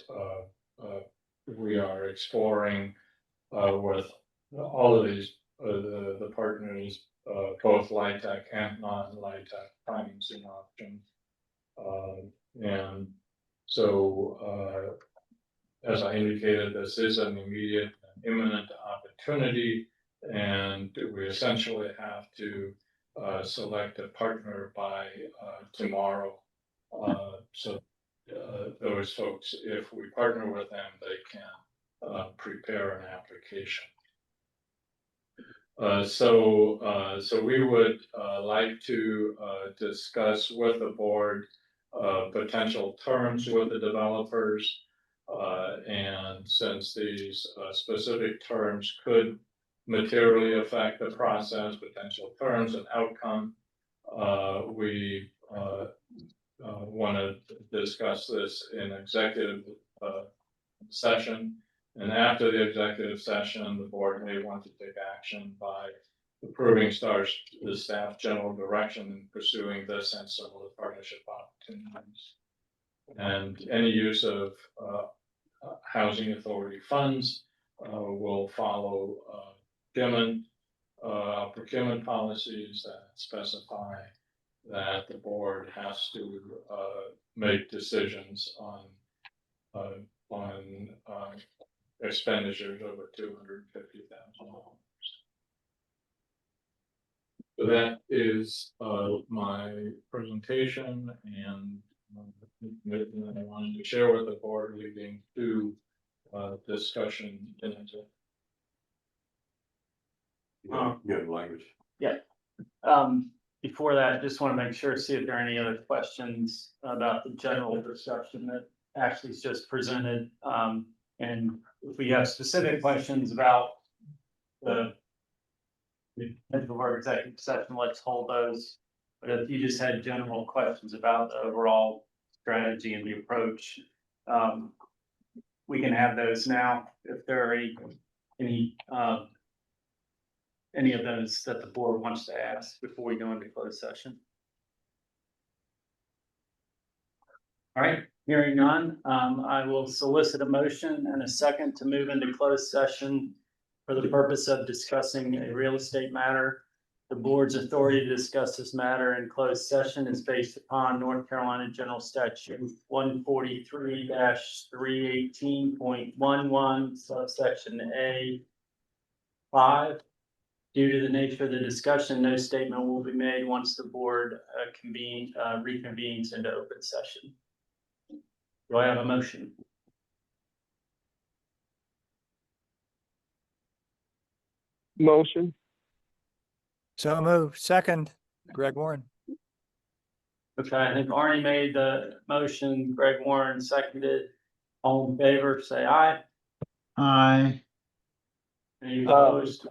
Speaker 4: we are exploring with all of these the partners, both LIHTC and non-LIHTC financing options. And so, as I indicated, this is an immediate and imminent opportunity, and we essentially have to select a partner by tomorrow. So those folks, if we partner with them, they can prepare an application. So we would like to discuss with the board potential terms with the developers. And since these specific terms could materially affect the process, potential terms and outcome, we want to discuss this in executive session. And after the executive session, the board may want to take action by approving the staff general direction in pursuing this and similar partnership opportunities. And any use of housing authority funds will follow procurement policies that specify that the board has to make decisions on expenditures over $250,000. So that is my presentation and that I wanted to share with the board, leading to discussion in it.
Speaker 6: Good language.
Speaker 1: Yeah. Before that, I just want to make sure, see if there are any other questions about the general discussion that Ashley's just presented. And if we have specific questions about the of our executive session, let's hold those. But if you just had general questions about the overall strategy and the approach, we can have those now. If there are any any of those that the board wants to ask before we go into closed session? All right, hearing none, I will solicit a motion and a second to move into closed session for the purpose of discussing a real estate matter. The board's authority to discuss this matter in closed session is based upon North Carolina General Statute 143-318.11 subsection A5. Due to the nature of the discussion, no statement will be made once the board reconvenes into open session. Do I have a motion?
Speaker 12: Motion.
Speaker 9: So move. Second, Greg Warren.
Speaker 1: Okay, I think Arnie made the motion, Greg Warren seconded. All in favor, say aye.
Speaker 5: Aye.
Speaker 1: Any opposed?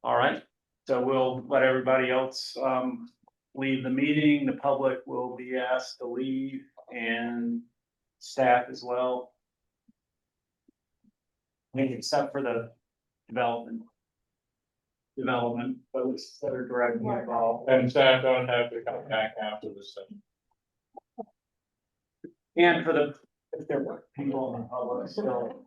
Speaker 1: All right, so we'll let everybody else leave the meeting. The public will be asked to leave and staff as well. I think except for the development folks that are directly involved.
Speaker 4: And staff don't have to come back after the session.
Speaker 1: And for the, if there were people in the public still,